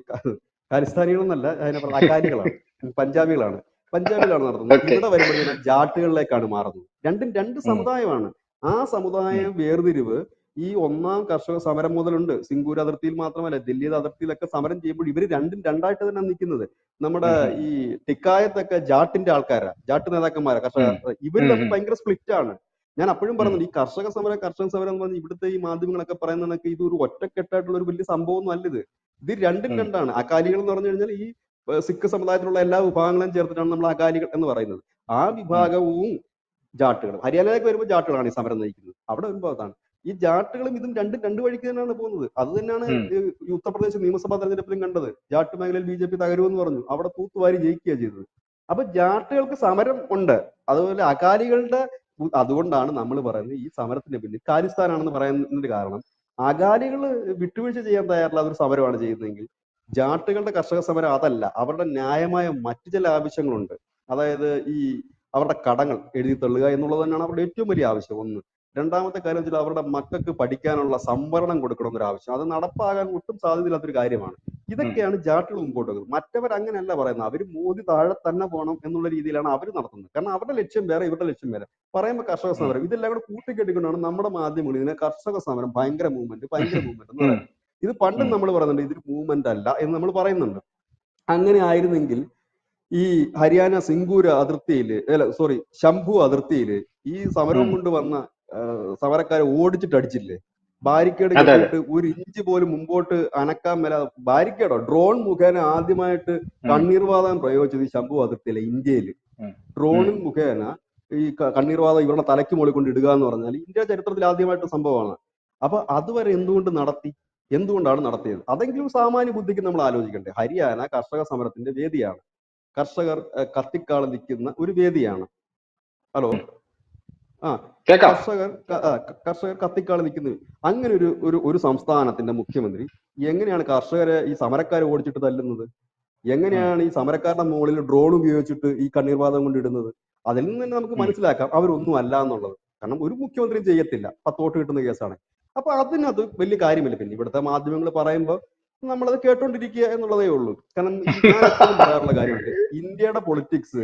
ഖാലിസ്ഥാനികളെന്നല്ല അതിനെ പറഞ്ഞ അകാലികളാണ്, പഞ്ചാബികളാണ്. പഞ്ചാബിലാണ് നടത്തുന്നത്. ഓക്കെ. ഇവിടെ വരുമ്പോഴത്തേനും ജാട്ടുകളിലേക്കാണ് മാറുന്നത്. രണ്ടും രണ്ട് ഉം. സമുദായമാണ്. ആ സമുദായ ഉം. വേർതിരിവ് ഈ ഒന്നാം കർഷക സമരം മുതലുണ്ട്. സിംഗൂർ അതിർത്തിയിൽ മാത്രമല്ല, ഡൽഹിയുടെ അതിർത്തിയിലൊക്കെ സമരം ചെയ്യുമ്പോൾ ഇവർ രണ്ടും രണ്ടായിട്ട് തന്നെ നിൽക്കുന്നത്. നമ്മുടെ ഉം. ഉം. ഈ ടിക്കായത്തൊക്കെ ജാട്ടിന്റെ ആൾക്കാരാ, ജാട്ട് നേതാക്കന്മാരാ കർഷക. ഉം. ഇവര് ഉം. തമ്മിൽ ഭയങ്കര സ്പ്ലിറ്റ് ആണ്. ഞാൻ അപ്പോഴും ഉം. പറയുന്നുണ്ട്, ഈ കർഷക സമരം എന്ന് പറഞ്ഞാൽ ഇവിടുത്തെ ഈ മാധ്യമങ്ങളൊക്കെ പറയുന്നതൊക്കെ ഇത് ഒരു ഒറ്റക്കെട്ടായിട്ടുള്ള ഒരു വലിയ സംഭവമൊന്നും അല്ല ഇത്. ഇത് രണ്ടും ഉം. രണ്ടാണ്. അകാലികൾ എന്ന് പറഞ്ഞു കഴിഞ്ഞാൽ ഈ സിഖ് സമുദായത്തിലുള്ള എല്ലാ വിഭാഗങ്ങളെയും ചേർത്തിട്ടാണ് നമ്മൾ അകാലികൾ എന്ന് പറയുന്നത്. ആ ഉം. വിഭാഗവും ജാട്ടുകളും. ഹരിയാനയിലേക്ക് വരുമ്പോൾ ജാട്ടുകളാണ് ഈ സമരം നയിക്കുന്നത്. അവിടെ വരുമ്പോൾ അതാണ്. ഈ ജാട്ടുകളും ഇതും രണ്ടും രണ്ട് വഴിക്ക് തന്നെയാണ് പോകുന്നത്. അത് തന്നെയാണ് ഉം. ഈ ഉത്തർപ്രദേശ് നിയമസഭാ തെരഞ്ഞെടുപ്പിലും കണ്ടത്. ജാട്ട് മേഖലയിൽ BJP തകരുമെന്ന് പറഞ്ഞു, അവിടെ തൂത്തുവാരി ജയിക്കുകയാണ് ചെയ്തത്. അപ്പൊ ജാട്ടുകൾക്ക് സമരം ഉണ്ട്. അതുപോലെ അകാലികളുടെ അതുകൊണ്ടാണ് നമ്മൾ പറയുന്നത് ഈ സമരത്തിന് പിന്നിൽ ഖാലിസ്ഥാനാണെന്ന് പറയുന്നതിന്റെ കാരണം, അകാലികൾ വിട്ടുവീഴ്ച ചെയ്യാൻ തയ്യാറില്ലാത്ത ഒരു സമരമാണ് ചെയ്യുന്നതെങ്കിൽ ജാട്ടുകളുടെ കർഷക സമരം അതല്ല. അവരുടെ ന്യായമായ മറ്റു ചില ആവശ്യങ്ങളുണ്ട്. അതായത് ഈ അവരുടെ കടങ്ങൾ എഴുതി തള്ളുക എന്നുള്ളത് തന്നെയാണ് അവരുടെ ഏറ്റവും വലിയ ആവശ്യം. ഒന്ന്. രണ്ടാമത്തെ കാര്യം വെച്ചാൽ അവരുടെ മക്കൾക്ക് പഠിക്കാനുള്ള സംവരണം കൊടുക്കണമെന്നൊരു ആവശ്യം. അത് നടപ്പാകാൻ ഒട്ടും സാധ്യതയില്ലാത്തൊരു കാര്യമാണ്. ഉം. ഇതൊക്കെയാണ് ജാട്ടുകൾ മുമ്പോട്ട് വെക്കുന്നത്. മറ്റവർ അങ്ങനെയല്ല പറയുന്നത്. അവർ മോദി താഴെ തന്നെ പോകണം എന്നുള്ള രീതിയിലാണ് അവർ നടത്തുന്നത്. കാരണം അവരുടെ ലക്ഷ്യം വേറെ, ഇവരുടെ ലക്ഷ്യം വേറെ. പറയുമ്പോൾ കർഷക ഉം. സമരം ഇതെല്ലാം കൂടെ കൂട്ടിക്കെട്ടിക്കൊണ്ടാണ് നമ്മുടെ മാധ്യമങ്ങൾ ഇതിനെ കർഷക സമരം ഭയങ്കര മൂവ്മെന്റ് എന്ന് ഉം. പറയുന്നത്. ഇത് പണ്ടും ഉം. നമ്മൾ പറയുന്നുണ്ട് ഇതൊരു മൂവ്മെന്റ് അല്ല എന്ന് നമ്മൾ പറയുന്നുണ്ട്. അങ്ങനെ ആയിരുന്നെങ്കിൽ ഈ ഹരിയാന സിംഗൂർ അതിർത്തിയില്, അല്ല സോറി, ശംഭു അതിർത്തിയില് ഈ സമരവും ഉം. കൊണ്ട് വന്ന സമരക്കാരെ ഓടിച്ചിട്ട് അടിച്ചില്ലേ? ബാരിക്കേഡ് അതെ അതെ. കെട്ടിയിട്ട് ഒരു ഇഞ്ച് പോലും മുമ്പോട്ട് അനക്കാൻ മേല. ബാരിക്കേഡോ ഡ്രോൺ മുഖേന ആദ്യമായിട്ട് ഉം. കണ്ണീർവാതകം പ്രയോഗിച്ചത് ഈ ശംഭു അതിർത്തിയിലെ ഇന്ത്യയിൽ. ഉം. ഉം. ഡ്രോണിൻ മുഖേന ഈ കണ്ണീർവാതകം ഇവരുടെ തലയ്ക്ക് മുകളിൽ കൊണ്ട് ഇടുക എന്ന് പറഞ്ഞാൽ ഇന്ത്യ ചരിത്രത്തിൽ ആദ്യമായിട്ട് സംഭവമാണ്. അപ്പൊ അതുവരെ എന്തുകൊണ്ട് നടത്തി? എന്തുകൊണ്ടാണ് നടത്തിയത്? അതെങ്കിലും സാമാന്യ ബുദ്ധിക്ക് നമ്മൾ ആലോചിക്കണ്ടേ? ഹരിയാന കർഷക സമരത്തിന്റെ വേദിയാണ്. കർഷകർ കത്തിക്കാളി നിൽക്കുന്ന ഒരു വേദിയാണ്. ഹലോ, ആ കേക്കാം. കർഷകർ കത്തിക്കാളി നിൽക്കുന്നത്. അങ്ങനെ ഒരു ഒരു ഒരു സംസ്ഥാനത്തിന്റെ മുഖ്യമന്ത്രി എങ്ങനെയാണ് കർഷകരെ ഈ സമരക്കാരെ ഓടിച്ചിട്ട് തല്ലുന്നത്? ഉം. എങ്ങനെയാണ് ഈ സമരക്കാരുടെ മുകളിൽ ഡ്രോൺ ഉപയോഗിച്ചിട്ട് ഈ കണ്ണീർവാതകം കൊണ്ട് ഇടുന്നത്? അതിൽ നിന്ന് തന്നെ നമുക്ക് ഉം. മനസ്സിലാക്കാം അവരൊന്നും അല്ല എന്നുള്ളത്. കാരണം ഒരു മുഖ്യമന്ത്രിയും ചെയ്യത്തില്ല, 10 വോട്ട് കിട്ടുന്ന കേസാണ്. അപ്പൊ അതിനത് വലിയ കാര്യമില്ല. പിന്നെ ഇവിടുത്തെ മാധ്യമങ്ങൾ പറയുമ്പോൾ നമ്മളത് കേട്ടോണ്ടിരിക്കുക എന്നുള്ളതേ ഉള്ളൂ. കാരണം ഞാൻ എപ്പോഴും പറയാറുള്ള കാര്യമുണ്ട്, ഇന്ത്യയുടെ പൊളിറ്റിക്സ്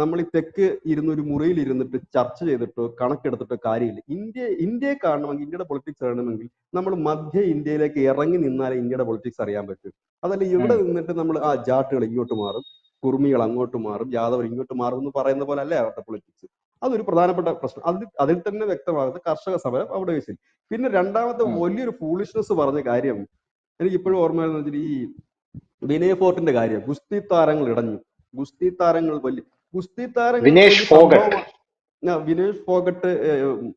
നമ്മൾ ഈ തെക്ക് ഇരുന്ന് ഒരു മുറിയിൽ ഇരുന്നിട്ട് ചർച്ച ചെയ്തിട്ടോ കണക്കെടുത്തിട്ടോ കാര്യമില്ല. ഇന്ത്യയെ കാണണമെങ്കിൽ, ഇന്ത്യയുടെ പൊളിറ്റിക്സ് അറിയണമെങ്കിൽ നമ്മൾ മധ്യ ഇന്ത്യയിലേക്ക് ഇറങ്ങി നിന്നാലേ ഇന്ത്യയുടെ പൊളിറ്റിക്സ് അറിയാൻ പറ്റും. അതല്ല ഇവിടെ ഉം. നിന്നിട്ട് നമ്മൾ ജാട്ടുകൾ ഇങ്ങോട്ട് മാറും, കുർമികൾ അങ്ങോട്ട് മാറും, യാദവർ ഇങ്ങോട്ട് മാറും എന്ന് പറയുന്ന പോലെ അല്ലേ അവരുടെ പൊളിറ്റിക്സ്. അതൊരു പ്രധാനപ്പെട്ട പ്രശ്നം. അതിൽ തന്നെ വ്യക്തമാകുന്നത് കർഷക സമരം അവിടെ വെച്ചില്ല. പിന്നെ രണ്ടാമത്തെ ഉം. വലിയൊരു ഫൂളിഷ്നെസ് പറഞ്ഞ കാര്യം എനിക്ക് ഇപ്പോഴും ഓർമ്മയെന്ന് വെച്ചാൽ ഈ വിനയ് ഫോർട്ടിന്റെ കാര്യം. ഗുസ്തി താരങ്ങൾ ഇടഞ്ഞു. ഗുസ്തി താരങ്ങൾ വലിയ ഗുസ്തി താരങ്ങൾ വിനേഷ് വലിയ ഫോഗട്ട്. സംഭവമാണ്. വിനേഷ് ഫോഗട്ട്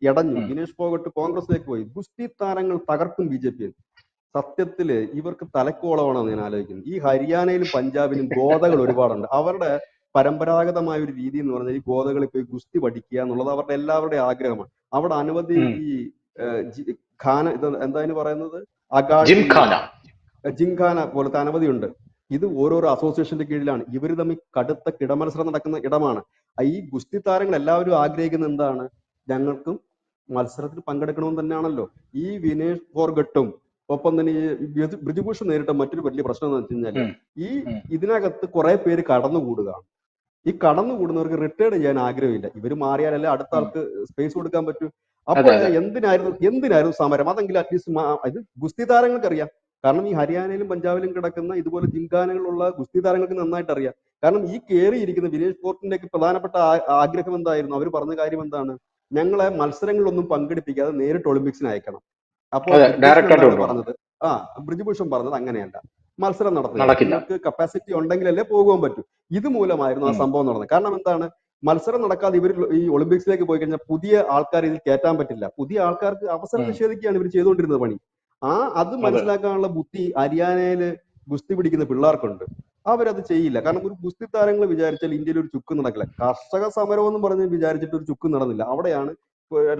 ഇടഞ്ഞു. ഉം. വിനേഷ് ഫോഗട്ട് കോൺഗ്രസിലേക്ക് പോയി. ഗുസ്തി താരങ്ങൾ തകർക്കും BJP. സത്യത്തില് ഇവർക്ക് തലക്കോളമാണെന്ന് ഞാൻ ആലോചിക്കുന്നത്. ഈ ഹരിയാനയിലും പഞ്ചാബിലും ഗോതകൾ ഒരുപാടുണ്ട്. അവരുടെ പരമ്പരാഗതമായ ഒരു രീതി എന്ന് പറഞ്ഞാൽ ഈ ഗോതകളിൽ പോയി ഗുസ്തി പഠിക്കുക എന്നുള്ളത് അവരുടെ എല്ലാവരുടെയും ആഗ്രഹമാണ്. അവിടെ അനവധി ഉം. ഈ ഖാന, ഇത് എന്താ പറയുന്നത്, അഗാ ഈ ജിംഖാന. ജിംഖാന പോലത്തെ അനവധിയുണ്ട്. ഇത് ഓരോരോ അസോസിയേഷന്റെ കീഴിലാണ്. ഇവർ തമ്മിൽ കടുത്ത കിടമത്സരം നടക്കുന്ന ഇടമാണ്. ഈ ഗുസ്തി താരങ്ങൾ എല്ലാവരും ആഗ്രഹിക്കുന്നത് എന്താണ്? ഞങ്ങൾക്കും മത്സരത്തിൽ പങ്കെടുക്കണമെന്ന് തന്നെയാണല്ലോ. ഈ വിനേഷ് ഫോർഗട്ടും ഒപ്പം തന്നെ ഈ ബ്രിജുഭൂഷൺ നേരിട്ട മറ്റൊരു വലിയ പ്രശ്നം എന്ന് വെച്ച് കഴിഞ്ഞാല് ഉം. ഈ ഉം. ഇതിനകത്ത് കുറെ പേര് കടന്നുകൂടുകയാണ്. ഈ കടന്നുകൂടുന്നവർക്ക് റിട്ടയർഡ് ചെയ്യാൻ ആഗ്രഹമില്ല. ഇവർ മാറിയാലല്ലേ അടുത്ത ഉം. ആൾക്ക് സ്പേസ് കൊടുക്കാൻ പറ്റൂ. അതെ അപ്പോൾ അതെ. എന്തിനായിരുന്നു സമരം? അതെങ്കിലും അറ്റ്ലീസ്റ്റ് ഇത് ഗുസ്തി താരങ്ങൾക്ക് അറിയാം. കാരണം ഈ ഹരിയാനയിലും പഞ്ചാബിലും കിടക്കുന്ന ഇതുപോലെ ജിംഖാനകളുള്ള ഗുസ്തി താരങ്ങൾക്ക് നന്നായിട്ട് അറിയാം. കാരണം ഈ കയറിയിരിക്കുന്ന വിനേഷ് ഫോർട്ടിന്റെ പ്രധാനപ്പെട്ട ആഗ്രഹം എന്തായിരുന്നു? അവർ പറഞ്ഞ കാര്യം എന്താണ്? ഞങ്ങളെ മത്സരങ്ങളിലൊന്നും പങ്കെടുപ്പിക്കാതെ നേരിട്ട് ഒളിമ്പിക്സിന് അയക്കണം. അപ്പോൾ അതെ, ബ്രിജുഭൂഷൺ ഡയറക്റ്റ് ആയിട്ട് എന്താണ് കൊണ്ടുപോകണം. പറഞ്ഞത്? ആ ബ്രിജുഭൂഷൺ പറഞ്ഞത് അങ്ങനെയല്ല, മത്സരം നടത്തുകയാണ്, നടക്കില്ല. നിങ്ങൾക്ക് കപ്പാസിറ്റി ഉണ്ടെങ്കിലല്ലേ പോകാൻ പറ്റൂ. ഇതുമൂലമായിരുന്നു ആ ഉം. സംഭവം നടന്നത്. കാരണം എന്താണ്? മത്സരം നടക്കാതെ ഇവർ ഈ ഒളിമ്പിക്സിലേക്ക് പോയി കഴിഞ്ഞാൽ പുതിയ ആൾക്കാരെ ഇതിൽ കയറ്റാൻ പറ്റില്ല. പുതിയ ആൾക്കാർക്ക് അവസരം ഉം. നിഷേധിക്കുകയാണ് ഇവർ ചെയ്തുകൊണ്ടിരുന്നത് പണി. അത് അതെ. മനസ്സിലാക്കാനുള്ള ബുദ്ധി ഹരിയാനയില് ഗുസ്തി പിടിക്കുന്ന പിള്ളേർക്കുണ്ട്. അവരത് ചെയ്യില്ല. കാരണം ഒരു ഗുസ്തി താരങ്ങൾ വിചാരിച്ചാൽ ഇന്ത്യയിൽ ഒരു ചുക്കും നടക്കില്ല. കർഷക സമരം എന്ന് പറഞ്ഞ് വിചാരിച്ചിട്ട് ഒരു ചുക്കും നടന്നില്ല. അവിടെയാണ്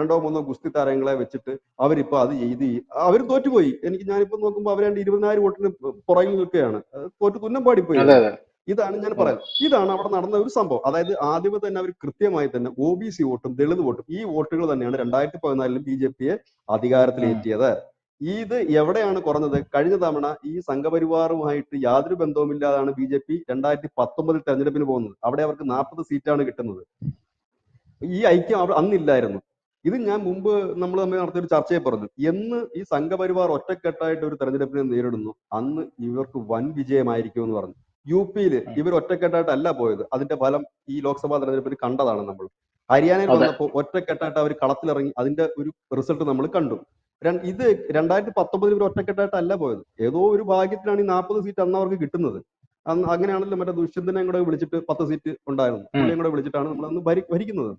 രണ്ടോ മൂന്നോ ഗുസ്തി താരങ്ങളെ വെച്ചിട്ട് അവരിപ്പോ അത് ചെയ്ത് അവർ തോറ്റുപോയി. ഞാനിപ്പോ നോക്കുമ്പോൾ അവർ 20,000 വോട്ടിന് പുറകിൽ നിൽക്കുകയാണ്. തോറ്റ് തുന്നം പാടിപ്പോയി അതെ. അവർ. അതെ. ഇതാണ് ഞാൻ അതെ. പറയുന്നത്. ഇതാണ് അവിടെ നടന്ന ഒരു സംഭവം. അതായത് ആദ്യമേ തന്നെ അവർ കൃത്യമായി തന്നെ OBC വോട്ടും ദളിത് വോട്ടും ഈ വോട്ടുകൾ തന്നെയാണ് 2014 BJP-യെ ഉം. അധികാരത്തിലേറ്റിയത്. ഇത് എവിടെയാണ് കുറഞ്ഞത്? കഴിഞ്ഞ തവണ ഈ സംഘപരിവാറുമായിട്ട് യാതൊരു ബന്ധവുമില്ലാതാണ് BJP 2019 തെരഞ്ഞെടുപ്പിന് പോകുന്നത്. അവിടെ അവർക്ക് 40 സീറ്റാണ് കിട്ടുന്നത്. ഈ ഐക്യം അന്നില്ലായിരുന്നു. ഇത് ഞാൻ മുമ്പ് നമ്മൾ തമ്മിൽ നടത്തിയൊരു ചർച്ചയെ പറഞ്ഞു. എന്ന് ഈ സംഘപരിവാർ ഒറ്റക്കെട്ടായിട്ട് ഒരു തെരഞ്ഞെടുപ്പിനെ നേരിടുന്നു, അന്ന് ഇവർക്ക് വൻ വിജയമായിരിക്കും എന്ന് പറഞ്ഞു. UP-യിൽ ഉം. ഇവർ ഒറ്റക്കെട്ടായിട്ടല്ല പോയത്. അതിന്റെ ഫലം ഈ ലോക്സഭാ തെരഞ്ഞെടുപ്പിൽ കണ്ടതാണ് നമ്മൾ. ഹരിയാനയിൽ അതെ. വന്നപ്പോൾ ഒറ്റക്കെട്ടായിട്ട് അവർ കളത്തിലിറങ്ങി. അതിന്റെ ഒരു റിസൾട്ട് നമ്മൾ കണ്ടു. ഇത് 2019 ഇവർ ഒറ്റക്കെട്ടായിട്ടല്ല പോയത്. ഏതോ ഒരു ഭാഗ്യത്തിനാണ് ഈ 40 സീറ്റ് അന്ന് അവർക്ക് കിട്ടുന്നത്. അന്ന് അങ്ങനെയാണല്ലോ മറ്റേ ദുഷ്യന്തനെയും കൂടെ വിളിച്ചിട്ട് 10 സീറ്റ് ഉണ്ടായിരുന്നു. ഉം. പുള്ളിയും കൂടെ വിളിച്ചിട്ടാണ് നമ്മൾ അന്ന് ഭരിക്കുന്നത്.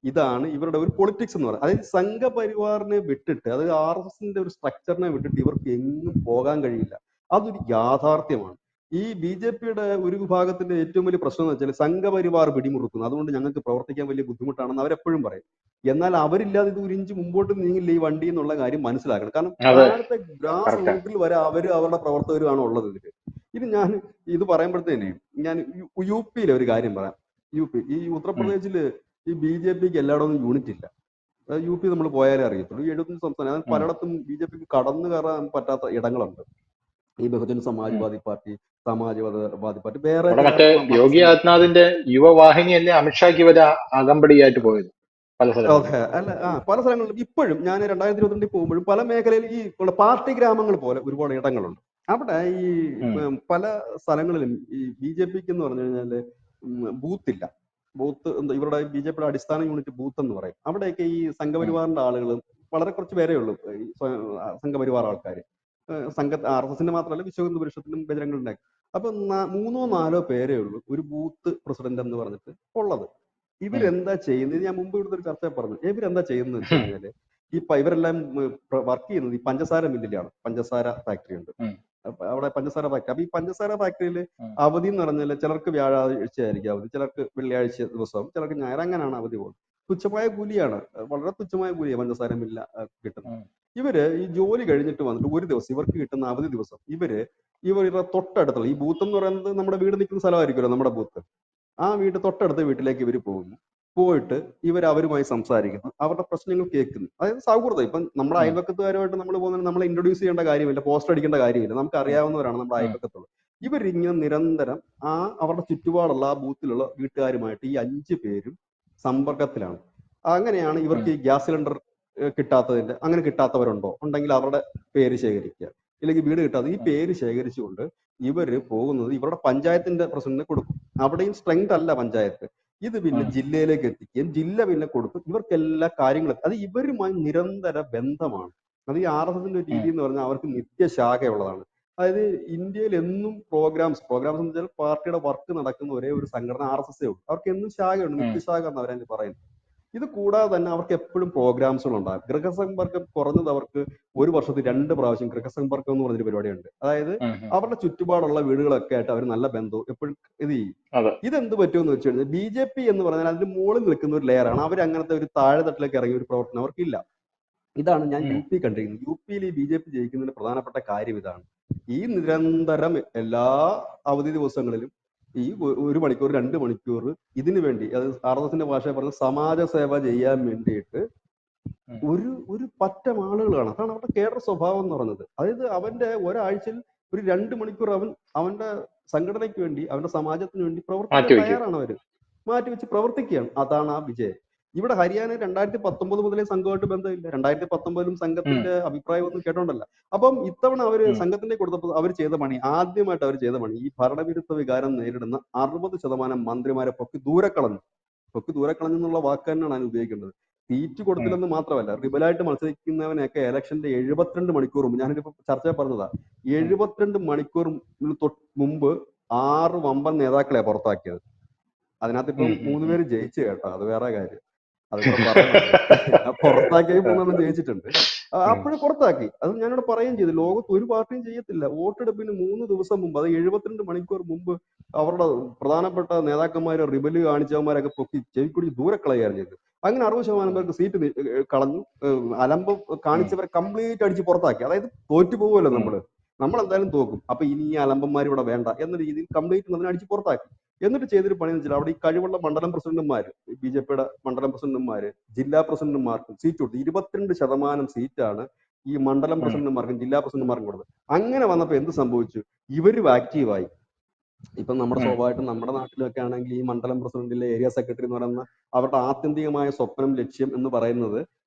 ഇതാണ് ഇവരുടെ ഒരു പൊളിറ്റിക്സ് എന്ന് പറയുന്നത്. അതായത് സംഘപരിവാറിനെ വിട്ടിട്ട്, അതായത് RSSന്റെ ഒരു സ്ട്രക്ചറിനെ വിട്ടിട്ട് ഇവർക്ക് എങ്ങും പോകാൻ കഴിയില്ല. അതൊരു യാഥാർത്ഥ്യമാണ്. ഈ BJP-യുടെ ഒരു വിഭാഗത്തിന്റെ ഏറ്റവും വലിയ പ്രശ്നം എന്ന് വെച്ചാൽ സംഘപരിവാർ പിടിമുറുക്കുന്നു, അതുകൊണ്ട് ഞങ്ങൾക്ക് പ്രവർത്തിക്കാൻ വലിയ ബുദ്ധിമുട്ടാണെന്ന് അവരെപ്പോഴും പറയും. എന്നാൽ അവരില്ലാതെ ഇത് ഒരു ഇഞ്ച് മുമ്പോട്ട് നീങ്ങില്ല ഈ വണ്ടി എന്നുള്ള കാര്യം മനസ്സിലാക്കണം. കാരണം അതെ. താഴത്തെ ഗ്രാസ് കറക്റ്റാ. റൂട്ടിൽ വരെ അവരുടെ പ്രവർത്തകരുമാണ് ഉള്ളത് ഇതിൽ. ഞാൻ ഇത് പറയുമ്പോഴത്തേനെ ഞാൻ UP-യിലെ ഒരു കാര്യം പറയാം. ഈ ഉം. ഉത്തർപ്രദേശില് ഈ BJP-ക്ക് എല്ലായിടത്തും യൂണിറ്റ് ഇല്ല. UP നമ്മൾ പോയാലേ അറിയത്തുള്ളൂ. 75 സംസ്ഥാനം ഉം. പലയിടത്തും BJP-ക്ക് കടന്നു കയറാൻ പറ്റാത്ത ഇടങ്ങളുണ്ട്. ഈ ബഹുജൻ ഉം. സമാജ്വാദി പാർട്ടി, സമാജ്വാദി പാർട്ടി, വേറെ അവിടെ ചില മറ്റേ യോഗി മതസ്ഥ. ആദിത്യനാഥിന്റെ യുവവാഹിനിയല്ലേ അമിത്ഷാക്ക് ഇവര് അകമ്പടിയായിട്ട് പോയത് പല സ്ഥലങ്ങളിലും. അതെ, അല്ല പല സ്ഥലങ്ങളിലും ഇപ്പോഴും ഞാൻ 2022 പോകുമ്പോഴും പല മേഖലയിൽ ഈ പാർട്ടി ഗ്രാമങ്ങൾ പോലെ ഒരുപാട് ഇടങ്ങളുണ്ട്. അവിടെ ഈ ഉം. പല സ്ഥലങ്ങളിലും ഈ BJP-ക്ക് എന്ന് പറഞ്ഞു കഴിഞ്ഞാല് ബൂത്തില്ല. ബൂത്ത് എന്താ ഇവരുടെ BJP-യുടെ അടിസ്ഥാന യൂണിറ്റ് ബൂത്ത് എന്ന് പറയും. അവിടെയൊക്കെ ഈ ഉം. സംഘപരിവാറിന്റെ ആളുകൾ വളരെ കുറച്ച് പേരേ ഉള്ളൂ. ഈ സംഘപരിവാർ ആൾക്കാർ RSSന്റെ മാത്രമല്ല വിശ്വ ഹിന്ദു പരിഷത്തിനും ബജരംഗളുണ്ടായി. അപ്പൊ 3-4 പേരേ ഉള്ളൂ ഒരു ബൂത്ത് പ്രസിഡന്റ് എന്ന് പറഞ്ഞിട്ട് ഉള്ളത്. ഉം. ഇവരെന്താ ചെയ്യുന്നത്? ഞാൻ മുമ്പ് ഇവിടുത്തെ ഒരു ചർച്ച പറഞ്ഞു. ഇവരെന്താ ചെയ്യുന്നത് വെച്ച് ഉം. കഴിഞ്ഞാല് ഇവരെല്ലാം വർക്ക് ചെയ്യുന്നത് ഈ പഞ്ചസാര മില്ലിലാണ്. പഞ്ചസാര ഫാക്ടറി ഉണ്ട്. ഉം. അവിടെ പഞ്ചസാര ഫാക്ടറി. അപ്പൊ ഈ പഞ്ചസാര ഫാക്ടറിയിൽ ഉം. അവധി എന്ന് പറഞ്ഞാൽ ചിലർക്ക് വ്യാഴാഴ്ച ആയിരിക്കും അവധി, ചിലർക്ക് വെള്ളിയാഴ്ച ദിവസം, ചിലർക്ക് ഞായർ, അങ്ങനെയാണ് അവധി പോകുന്നത്. തുച്ഛമായ കൂലിയാണ്, വളരെ തുച്ഛമായ കൂലിയാണ് പഞ്ചസാര മില്ല കിട്ടുന്നത്. ഉം. ഇവര് ഈ ജോലി കഴിഞ്ഞിട്ട് വന്നിട്ട് ഒരു ദിവസം ഇവർക്ക് കിട്ടുന്ന അവധി ദിവസം ഇവരുടെ തൊട്ടടുത്തുള്ള ഈ ബൂത്ത് എന്ന് പറയുന്നത് നമ്മുടെ വീട് നിൽക്കുന്ന സ്ഥലമായിരിക്കുമല്ലോ നമ്മുടെ ബൂത്ത്. ആ തൊട്ടടുത്ത വീട്ടിലേക്ക് ഇവർ പോകുന്നു. പോയിട്ട് അവരുമായി സംസാരിക്കുന്നു, അവരുടെ പ്രശ്നങ്ങൾ കേൾക്കുന്നു. അതായത് സൗഹൃദം. ഇപ്പം നമ്മുടെ ഉം. അയൽപക്കത്തുകാരുമായിട്ട് നമ്മൾ പോകുന്നത് നമ്മളെ ഇൻട്രൊഡ്യൂസ് ചെയ്യേണ്ട കാര്യമില്ല, പോസ്റ്റർ അടിക്കേണ്ട കാര്യമില്ല, നമുക്ക് അറിയാവുന്നവരാണ് നമ്മുടെ ഉം. അയൽപക്കത്തുള്ളത്. ഇവരിങ്ങനെ നിരന്തരം അവരുടെ ചുറ്റുപാടുള്ള ആ ബൂത്തിലുള്ള വീട്ടുകാരുമായിട്ട് ഈ 5 പേരും സമ്പർക്കത്തിലാണ്. അങ്ങനെയാണ് ഉം. ഇവർക്ക് ഈ ഗ്യാസ് സിലിണ്ടർ കിട്ടാത്തതിന്റെ, അങ്ങനെ കിട്ടാത്തവരുണ്ടോ ഉണ്ടെങ്കിൽ അവരുടെ പേര് ശേഖരിക്കുക, ഇല്ലെങ്കിൽ വീട് കിട്ടാതെ ഈ ഉം. പേര് ശേഖരിച്ചുകൊണ്ട് ഇവര് പോകുന്നത് ഇവരുടെ പഞ്ചായത്തിന്റെ പ്രസിഡന്റിനെ കൊടുക്കും. അവിടെയും സ്ട്രെങ്ത് അല്ല പഞ്ചായത്ത്. ഇത് പിന്നെ ഉം. ജില്ലയിലേക്ക് എത്തിക്കുകയും ജില്ല പിന്നെ കൊടുത്ത് ഇവർക്ക് എല്ലാ കാര്യങ്ങളും, അത് ഇവരുമായി നിരന്തര ബന്ധമാണ്. അത് ഈ RSSന്റെ ഉം. രീതി എന്ന് പറഞ്ഞാൽ അവർക്ക് നിത്യശാഖയുള്ളതാണ്. അതായത് ഇന്ത്യയിൽ എന്നും പ്രോഗ്രാംസ് എന്ന് വെച്ചാൽ പാർട്ടിയുടെ വർക്ക് നടക്കുന്ന ഒരേ ഒരു സംഘടന RSS ഉള്ളൂ. അവർക്ക് എന്നും ശാഖയുണ്ട്, ഉം. നിത്യശാഖ എന്ന് അവരെ പറയുന്നത്. ഇത് കൂടാതെ തന്നെ അവർക്ക് എപ്പോഴും പ്രോഗ്രാംസുകൾ ഉണ്ടാകും. ഗൃഹസമ്പർക്കം കുറഞ്ഞത് അവർക്ക് ഒരു വർഷത്തിൽ 2 പ്രാവശ്യം ഗൃഹസമ്പർക്കം എന്ന് പറഞ്ഞൊരു പരിപാടിയുണ്ട്. അതായത് ഉം. ഉം. അവരുടെ ചുറ്റുപാടുള്ള വീടുകളൊക്കെ ആയിട്ട് അവർ നല്ല ബന്ധവും എപ്പോഴും ഇത് ചെയ്യും. അതെ. ഇതെന്ത് പറ്റുമെന്ന് വെച്ച് കഴിഞ്ഞാൽ BJP എന്ന് പറഞ്ഞാൽ അതിന് മുകളിൽ നിൽക്കുന്ന ഒരു ലെയറാണ്. അവർ അങ്ങനത്തെ ഒരു താഴെത്തട്ടിലേക്ക് ഇറങ്ങിയ ഒരു പ്രവർത്തനം അവർക്കില്ല. ഇതാണ് ഞാൻ ഉം. UP കണ്ടിരിക്കുന്നത്. UP-യിൽ ഈ BJP ജയിക്കുന്നതിന്റെ പ്രധാനപ്പെട്ട കാര്യം ഇതാണ്. ഈ നിരന്തരം എല്ലാ അവധി ദിവസങ്ങളിലും ഈ 1 മണിക്കൂർ 2 മണിക്കൂർ ഇതിനു വേണ്ടി, അത് RSSന്റെ ഭാഷ പറഞ്ഞ സമാജ സേവ ചെയ്യാൻ വേണ്ടിയിട്ട് ഉം. ഒരു പറ്റം ആളുകളാണ്. അതാണ് അവരുടെ കേഡർ സ്വഭാവം എന്ന് പറയുന്നത്. അതായത് അവന്റെ ഒരാഴ്ചയിൽ ഒരു 2 മണിക്കൂർ അവന്റെ സംഘടനയ്ക്ക് വേണ്ടി, അവന്റെ സമാജത്തിന് വേണ്ടി പ്രവർത്തിക്കാൻ മാറ്റിവെക്കും. തയ്യാറാണ്. അവര് മാറ്റിവെച്ച് പ്രവർത്തിക്കുകയാണ്. അതാണ് ആ വിജയം. ഇവിടെ ഹരിയാന 2019 മുതലേ സംഘമായിട്ട് ബന്ധമില്ല. 2019 ഉം. സംഘത്തിന്റെ അഭിപ്രായം ഒന്നും കേട്ടോണ്ടല്ല. അപ്പം ഇത്തവണ അവര് ഉം. സംഘത്തിന്റെ കൊടുത്തപ്പോൾ ആദ്യമായിട്ട് അവർ ചെയ്ത പണി ഈ ഭരണവിരുദ്ധ വികാരം നേരിടുന്ന 60% മന്ത്രിമാരെ പൊക്കി ദൂരെ കളഞ്ഞു എന്നുള്ള വാക്ക് തന്നെയാണ് ഞാൻ ഉപയോഗിക്കേണ്ടത്. സീറ്റ് ഉം. കൊടുത്തില്ലെന്ന് മാത്രമല്ല, റിബലായിട്ട് മത്സരിക്കുന്നവനെയൊക്കെ ഇലക്ഷന്റെ 72 മണിക്കൂർ മുമ്പ്, ഞാനിപ്പോ ചർച്ച പറഞ്ഞതാ, ഉം. 72 മണിക്കൂർ മുമ്പ് 6 വമ്പൻ നേതാക്കളെ പുറത്താക്കിയത്. അതിനകത്ത് ഉം, ഇപ്പം ഉം, 3 ഉം. പേര് ജയിച്ചു കേട്ടോ, അത് വേറെ കാര്യം, അത് ഇവിടെ പറയണമല്ലോ. പുറത്താക്കിയ 3 ജയിച്ചിട്ടുണ്ട്. ഉം. അപ്പോഴും പുറത്താക്കി. അത് ഞാനിവിടെ പറയുകയും ചെയ്തു, ലോകത്ത് ഒരു പാർട്ടിയും ചെയ്യത്തില്ല. വോട്ടെടുപ്പിന് 3 ദിവസം മുമ്പ്, അത് 72 മണിക്കൂർ മുമ്പ് അവരുടെ പ്രധാനപ്പെട്ട നേതാക്കന്മാരെ റിബല് കാണിച്ചവന്മാരൊക്കെ പൊക്കി ചെവിക്കുടി ദൂരെ കളയുകയാണ് ചെയ്തത്. അങ്ങനെ 60% പേർക്ക് സീറ്റ് കളഞ്ഞു. അലമ്പ് ഉം. കാണിച്ചവരെ കംപ്ലീറ്റ് അടിച്ച് പുറത്താക്കി. അതായത് തോറ്റു പോകുമല്ലോ ഉം. നമ്മൾ എന്തായാലും തോക്കും, അപ്പൊ ഇനി ഈ അലമ്പന്മാർ ഇവിടെ വേണ്ട എന്ന രീതിയിൽ കംപ്ലീറ്റ് അതിനെ അടിച്ച് പുറത്താക്കി. എന്നിട്ട് ചെയ്തൊരു പണി എന്ന് വെച്ചാൽ അവിടെ ഈ കഴിവുള്ള മണ്ഡലം പ്രസിഡന്റുമാര്, BJP-യുടെ മണ്ഡലം പ്രസിഡന്റുമാര്, ജില്ലാ പ്രസിഡന്റുമാർക്കും സീറ്റ് കൊടുത്തു. 22% സീറ്റാണ് ഈ മണ്ഡലം ഉം. പ്രസിഡന്റുമാർക്കും ജില്ലാ പ്രസിഡന്റുമാർക്കും കൊടുത്തത്. അങ്ങനെ വന്നപ്പോൾ എന്ത് സംഭവിച്ചു? ഇവരും ആക്റ്റീവായി. ഇപ്പം നമ്മുടെ ഉം. സ്വാഭാവികമായിട്ടും നമ്മുടെ നാട്ടിലൊക്കെ ആണെങ്കിൽ ഈ മണ്ഡലം പ്രസിഡന്റിലെ ഏരിയ സെക്രട്ടറി എന്ന് പറയുന്ന അവരുടെ ആത്യന്തികമായ സ്വപ്നം, ലക്ഷ്യം എന്ന് പറയുന്നത്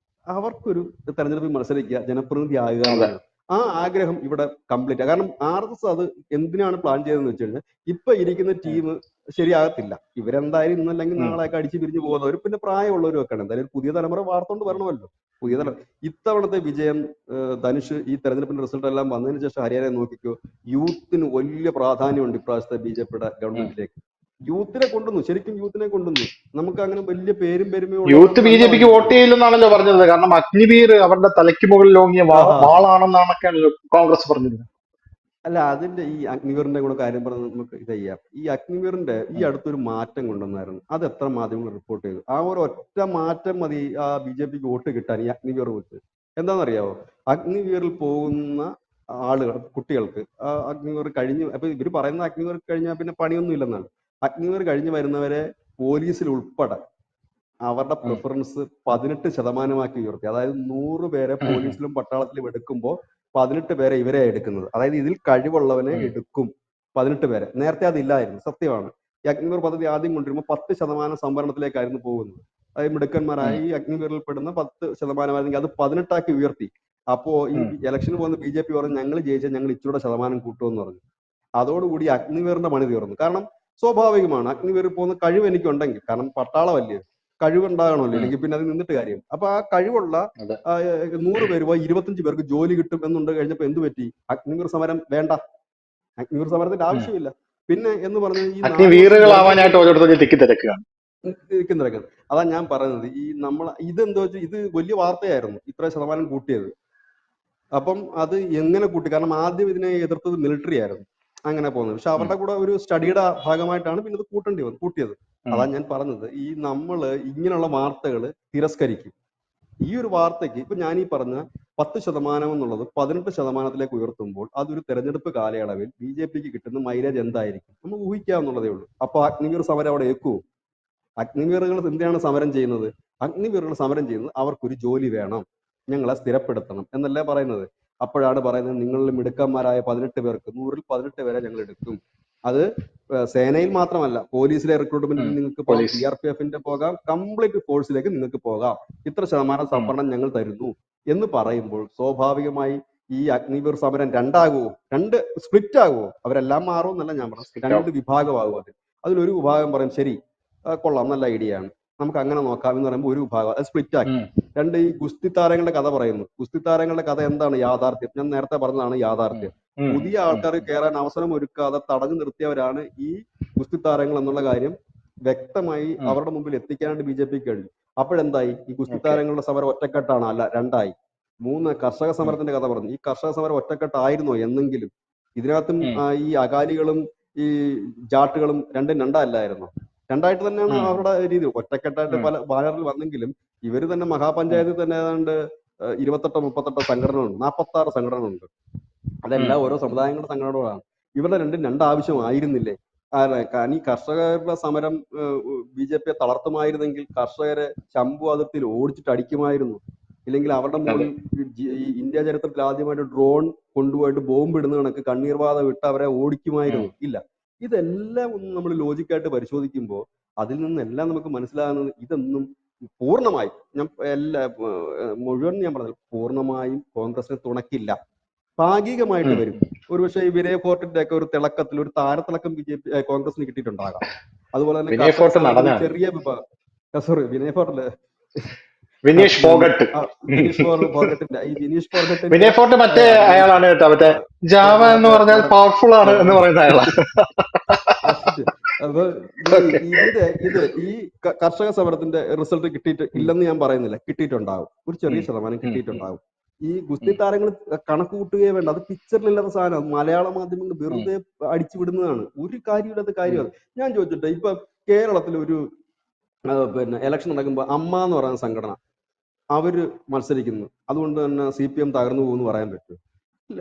അവർക്കൊരു തെരഞ്ഞെടുപ്പിൽ മത്സരിക്കുക, ജനപ്രതിനിധി ആകുക അതെ. എന്നുള്ളത്. ആ ആഗ്രഹം ഇവിടെ കംപ്ലീറ്റ്. കാരണം RSS അത് എന്തിനാണ് പ്ലാൻ ചെയ്തതെന്ന് വെച്ച് കഴിഞ്ഞാൽ, ഇപ്പൊ ഇരിക്കുന്ന ഉം. ടീം ശരിയാകത്തില്ല. ഇവരെന്തായാലും ഇന്നല്ലെങ്കിൽ ഉം. നാളെയൊക്കെ അടിച്ച് പിരിഞ്ഞു പോകുന്നവർ, പിന്നെ പ്രായമുള്ളവരും ഒക്കെയാണ്. എന്തായാലും ഒരു പുതിയ തലമുറ വാർത്തോണ്ട് വരണമല്ലോ. പുതിയ തലമുറ ഇത്തവണത്തെ വിജയം, ധനുഷ്, ഈ തെരഞ്ഞെടുപ്പിന്റെ റിസൾട്ട് എല്ലാം വന്നതിന് ശേഷം ഹരിയാനയെ നോക്കിക്കോ, യൂത്തിന് വലിയ പ്രാധാന്യമുണ്ട് ഇപ്രാവശ്യത്തെ BJP-യുടെ ഉം. ഗവൺമെന്റിലേക്ക്. യൂത്തിനെ കൊണ്ടുവന്നു, ശരിക്കും യൂത്തിനെ കൊണ്ടുവന്നു. നമുക്ക് അങ്ങനെ വലിയ പേരും പെരുമയും യൂത്ത് ഉള്ളവരൊന്നും അല്ല BJP-ക്ക് വോട്ട് മത്സരിച്ചത്. ചെയ്യില്ലെന്നാണല്ലോ പറഞ്ഞത്. കാരണം അഗ്നിവീർ അവരുടെ തലയ്ക്ക് മുകളിൽ ഓങ്ങിയ വാളാണെന്നാണൊക്കെയാണല്ലോ കോൺഗ്രസ് പറഞ്ഞത്. അല്ല, അതിന്റെ ഈ അഗ്നിവീറിന്റെ കൂടെ കാര്യം പറഞ്ഞ് നമുക്ക് ഇത് ചെയ്യാം. ഈ അഗ്നിവീറിന്റെ ഈ ഉം. അടുത്തൊരു മാറ്റം കൊണ്ടുവന്നായിരുന്നു. അത് എത്ര മാധ്യമങ്ങൾ റിപ്പോർട്ട് ചെയ്തു? ആ ഒരു ഒറ്റ മാറ്റം മതി ആ BJP-ക്ക് വോട്ട് കിട്ടാൻ, ഈ അഗ്നിവീർ വെച്ച്. എന്താണെന്നറിയാവോ? അഗ്നിവീറിൽ പോകുന്ന ആളുകൾ, കുട്ടികൾക്ക് അഗ്നിവീർ കഴിഞ്ഞ്, അപ്പൊ ഇവർ പറയുന്ന അഗ്നിവീർ കഴിഞ്ഞാൽ പിന്നെ പണിയൊന്നും ഇല്ലെന്നാണ്. അഗ്നിവീർ കഴിഞ്ഞ് വരുന്നവരെ പോലീസിൽ ഉൾപ്പെടെ അവരുടെ ഉം. പ്രിഫറൻസ് 18% ഉയർത്തി. അതായത് 100 പേരെ ഉം. പോലീസിലും പട്ടാളത്തിലും എടുക്കുമ്പോൾ 18 പേരെ ഇവരെ എടുക്കുന്നത്. അതായത് ഇതിൽ കഴിവുള്ളവനെ ഉം. എടുക്കും. 18 പേരെ. നേരത്തെ അതില്ലായിരുന്നു, സത്യമാണ്. ഈ അഗ്നിവീർ പദ്ധതി ആദ്യം കൊണ്ടുവരുമ്പോൾ 10% സംവരണത്തിലേക്കായിരുന്നു പോകുന്നത്. അതായത് മിടുക്കന്മാരായ ഉം. ഈ അഗ്നിവീറിൽ പെടുന്ന 10% അത് 18 ഉയർത്തി. അപ്പോ ഈ ഉം. ഇലക്ഷന് പോകുന്ന BJP പറഞ്ഞു, ഞങ്ങൾ ജയിച്ചാൽ ഞങ്ങൾ ഇച്ചിരൂടെ ശതമാനം കൂട്ടുമെന്ന് പറഞ്ഞു. അതോടുകൂടി അഗ്നിവീറിന്റെ പണി തീർന്നു. കാരണം സ്വാഭാവികമാണ്, അഗ്നിവീറിൽ പോകുന്ന കഴിവ് എനിക്കുണ്ടെങ്കിൽ, കാരണം പട്ടാളമല്ലേ, കഴിവുണ്ടാകണമല്ലോ, ഉം. ഇല്ലെങ്കിൽ പിന്നെ അത് നിന്നിട്ട് കാര്യം. അപ്പൊ ആ കഴിവുള്ള അതെ. 100 പേര് പോയി 25 പേർക്ക് ജോലി കിട്ടും എന്നുണ്ട്. കഴിഞ്ഞപ്പോ എന്ത് പറ്റി? അഗ്നിവീർ സമരം വേണ്ട, അഗ്നിവീർ സമരത്തിന്റെ ഉം. ആവശ്യമില്ല. പിന്നെ എന്ന് പറഞ്ഞത് ഈ 4 വർഷം വെറുതെ അഗ്നിവീറുകളാവാനായിട്ട് ഓരോരുത്തർ തിക്കിത്തിരക്കുകയാണ്. നിൽക്കുന്നിടക്കുന്നത്. അതാ ഞാൻ പറയുന്നത്, ഈ നമ്മൾ ഇതെന്തോ ഇത് വലിയ വാർത്തയായിരുന്നു, ഇത്ര ശതമാനം കൂട്ടിയത്. അപ്പം അത് എങ്ങനെ കൂട്ടി? കാരണം ആദ്യം ഇതിനെ എതിർത്തത് മിലിറ്ററി ആയിരുന്നു, അങ്ങനെ പോകുന്നത്. പക്ഷെ ഉം. അവരുടെ കൂടെ ഒരു സ്റ്റഡിയുടെ ഭാഗമായിട്ടാണ് പിന്നെ ഇത് കൂട്ടിയത്. ഉം. അതാ ഞാൻ പറഞ്ഞത്, ഈ നമ്മള് ഇങ്ങനെയുള്ള വാർത്തകൾ തിരസ്കരിക്കും. ഈ ഒരു വാർത്തയ്ക്ക് ഇപ്പൊ ഞാൻ ഈ പറഞ്ഞ 10% എന്നുള്ളത് 18% ഉയർത്തുമ്പോൾ അതൊരു തെരഞ്ഞെടുപ്പ് കാലയളവിൽ BJP-ക്ക് കിട്ടുന്ന മൈലേജ് എന്തായിരിക്കും നമുക്ക് ഊഹിക്കാവുന്നതേ ഉള്ളൂ. അപ്പൊ അഗ്നിവീർ സമരം അവിടെ ഏക്കുവോ? അഗ്നിവീറുകൾ എന്തിനാണ് സമരം ചെയ്യുന്നത്? അഗ്നിവീറുകൾ സമരം ചെയ്യുന്നത് അവർക്കൊരു ജോലി വേണം, ഞങ്ങളെ സ്ഥിരപ്പെടുത്തണം എന്നല്ലേ പറയുന്നത്. അപ്പോഴാണ് പറയുന്നത്, നിങ്ങളിൽ മിടുക്കന്മാരായ 18 പേർക്ക്, 100-ൽ 18 പേരെ ഞങ്ങൾ എടുക്കും. അത് സേനയിൽ മാത്രമല്ല, പോലീസിലെ റിക്രൂട്ട്മെന്റിൽ ഉം. നിങ്ങൾക്ക് പോകാം, പോലീസ്. CRPF-ന്റെ പോകാം, കംപ്ലീറ്റ് ഫോഴ്സിലേക്ക് നിങ്ങൾക്ക് പോകാം, ഇത്ര ശതമാനം ഉം. സംവരണം ഞങ്ങൾ തരുന്നു എന്ന് പറയുമ്പോൾ സ്വാഭാവികമായി ഈ അഗ്നിവീർ സമരം രണ്ടാകുമോ? സ്പ്ലിറ്റ് ആകുമോ? അവരെല്ലാം മാറുമെന്നല്ല ഞാൻ പറഞ്ഞത്, 2 വിഭാഗമാകും. അതിലൊരു വിഭാഗം പറയും ശരി, കൊള്ളാം, നല്ല ഐഡിയ ആണ്, നമുക്ക് അങ്ങനെ നോക്കാം എന്ന് പറയുമ്പോൾ ഒരു വിഭാഗം അത് സ്പ്ലിറ്റ് ആക്കി. ഉം. 2, ഈ ഗുസ്തി താരങ്ങളുടെ കഥ പറയുന്നു. ഗുസ്തി താരങ്ങളുടെ കഥ എന്താണ്? യാഥാർത്ഥ്യം. ഞാൻ നേരത്തെ പറഞ്ഞതാണ് ഉം. യാഥാർത്ഥ്യം. ഉം. പുതിയ ഉം. ആൾക്കാർ കയറാൻ അവസരം ഒരുക്കാതെ തടഞ്ഞു നിർത്തിയവരാണ് ഈ ഗുസ്തി താരങ്ങൾ എന്നുള്ള കാര്യം വ്യക്തമായി ഉം. അവരുടെ മുമ്പിൽ എത്തിക്കാനായിട്ട് BJP-ക്ക് കഴിഞ്ഞു. അപ്പോഴെന്തായി? ഈ ഗുസ്തി ഓക്കെ. താരങ്ങളുടെ സമരം ഒറ്റക്കെട്ടാണ്? അല്ല, 2 ആയി. 3, കർഷക ഉം. സമരത്തിന്റെ കഥ പറഞ്ഞു. ഈ കർഷക സമരം ഒറ്റക്കെട്ടായിരുന്നോ എന്നെങ്കിലും? ഇതിനകത്തും ഉം. ഈ അകാലികളും ഈ ജാട്ടുകളും രണ്ടും രണ്ടല്ലായിരുന്നോ? 2ആയിട്ട് തന്നെയാണ് ഉം. അവരുടെ രീതി. ഒറ്റക്കെട്ടായിട്ട് ഉം. പല ബാനറിൽ വന്നെങ്കിലും ഇവര് തന്നെ ഉം. മഹാപഞ്ചായത്തിൽ തന്നെ ഏതാണ്ട് 28-38 സംഘടനകളുണ്ട്, 46 സംഘടനകളുണ്ട്. ഉം. അതെല്ലാം ഓരോ സമുദായങ്ങളുടെ സംഘടനകളാണ്. ഇവരുടെ രണ്ട് ആവശ്യമായിരുന്നില്ലേ? കാരണം ഈ കർഷകരുടെ സമരം BJP തളർത്തുമായിരുന്നെങ്കിൽ കർഷകരെ ശംഭു അതിർത്തിയിൽ ഓടിച്ചിട്ട് അടിക്കുമായിരുന്നു. ഇല്ലെങ്കിൽ അവരുടെ അതെ. മുകളിൽ ഈ ഇന്ത്യ ചരിത്രത്തിൽ ആദ്യമായിട്ട് ഡ്രോൺ കൊണ്ടുപോയിട്ട് ബോംബ് ഇടുന്ന കണക്ക് കണ്ണീർവാത വിട്ട് അവരെ ഉം. ഓടിക്കുമായിരുന്നു. ഇല്ല. ഇതെല്ലാം ഒന്ന് നമ്മൾ ലോജിക്കായിട്ട് പരിശോധിക്കുമ്പോൾ അതിൽ നിന്നെല്ലാം നമുക്ക് മനസ്സിലാകുന്നത്, ഇതൊന്നും പൂർണ്ണമായും, ഞാൻ മുഴുവൻ ഞാൻ പറഞ്ഞത്, പൂർണ്ണമായും കോൺഗ്രസിനെ തുണയ്ക്കില്ല. ഭാഗികമായിട്ട് ഉം. വരും. ഒരുപക്ഷെ ഈ വിനയ് ഫോർട്ടിന്റെ ഒക്കെ ഒരു തിളക്കത്തിൽ ഒരു താരത്തിളക്കം കോൺഗ്രസിന് കിട്ടിയിട്ടുണ്ടാകാം. അതുപോലെ തന്നെ വിനയ് കർഷക ഫോർട്ട് സമരത്തിന് നടനാണ്. ചെറിയ വിഭാഗം, സോറി, വിനയ് ഫോർട്ടില് വിനീഷ് ഫോഗട്ട്. വിനീഷ് ഫോർഗട്ടിന്റെ വിനയ് ഫോർട്ട് മറ്റേ അയാളാണ് കേട്ടോ, മറ്റേ ജാവ എന്ന് പറഞ്ഞാൽ പവർഫുൾ ആണ് എന്ന് പറയുന്ന അയാളാ. അപ്പൊ ഓക്കെ. ഈ കർഷക സമരത്തിന്റെ റിസൾട്ട് കിട്ടിയിട്ട് ഇല്ലെന്ന് ഞാൻ പറയുന്നില്ല, കിട്ടിയിട്ടുണ്ടാവും, ഒരു ചെറിയ ശതമാനം കിട്ടിയിട്ടുണ്ടാവും. ഈ ഗുസ്തി താരങ്ങൾ കണക്ക് കൂട്ടുകയേ വേണ്ട, അത് പിക്ചറിലില്ലാത്ത സാധനം മലയാള മാധ്യമങ്ങൾ വെറുതെ അടിച്ചു വിടുന്നതാണ്, ഒരു കാര്യമില്ലാത്ത കാര്യമാണ്. ഞാൻ ചോദിച്ചിട്ടെ, ഇപ്പൊ കേരളത്തിൽ ഒരു പിന്നെ ഇലക്ഷൻ നടക്കുമ്പോൾ അമ്മ എന്ന് പറയുന്ന സംഘടന അവര് മത്സരിക്കുന്നു, അതുകൊണ്ട് തന്നെ CPM തകർന്നു പോകുമെന്ന് പറയാൻ പറ്റും? ഇല്ല.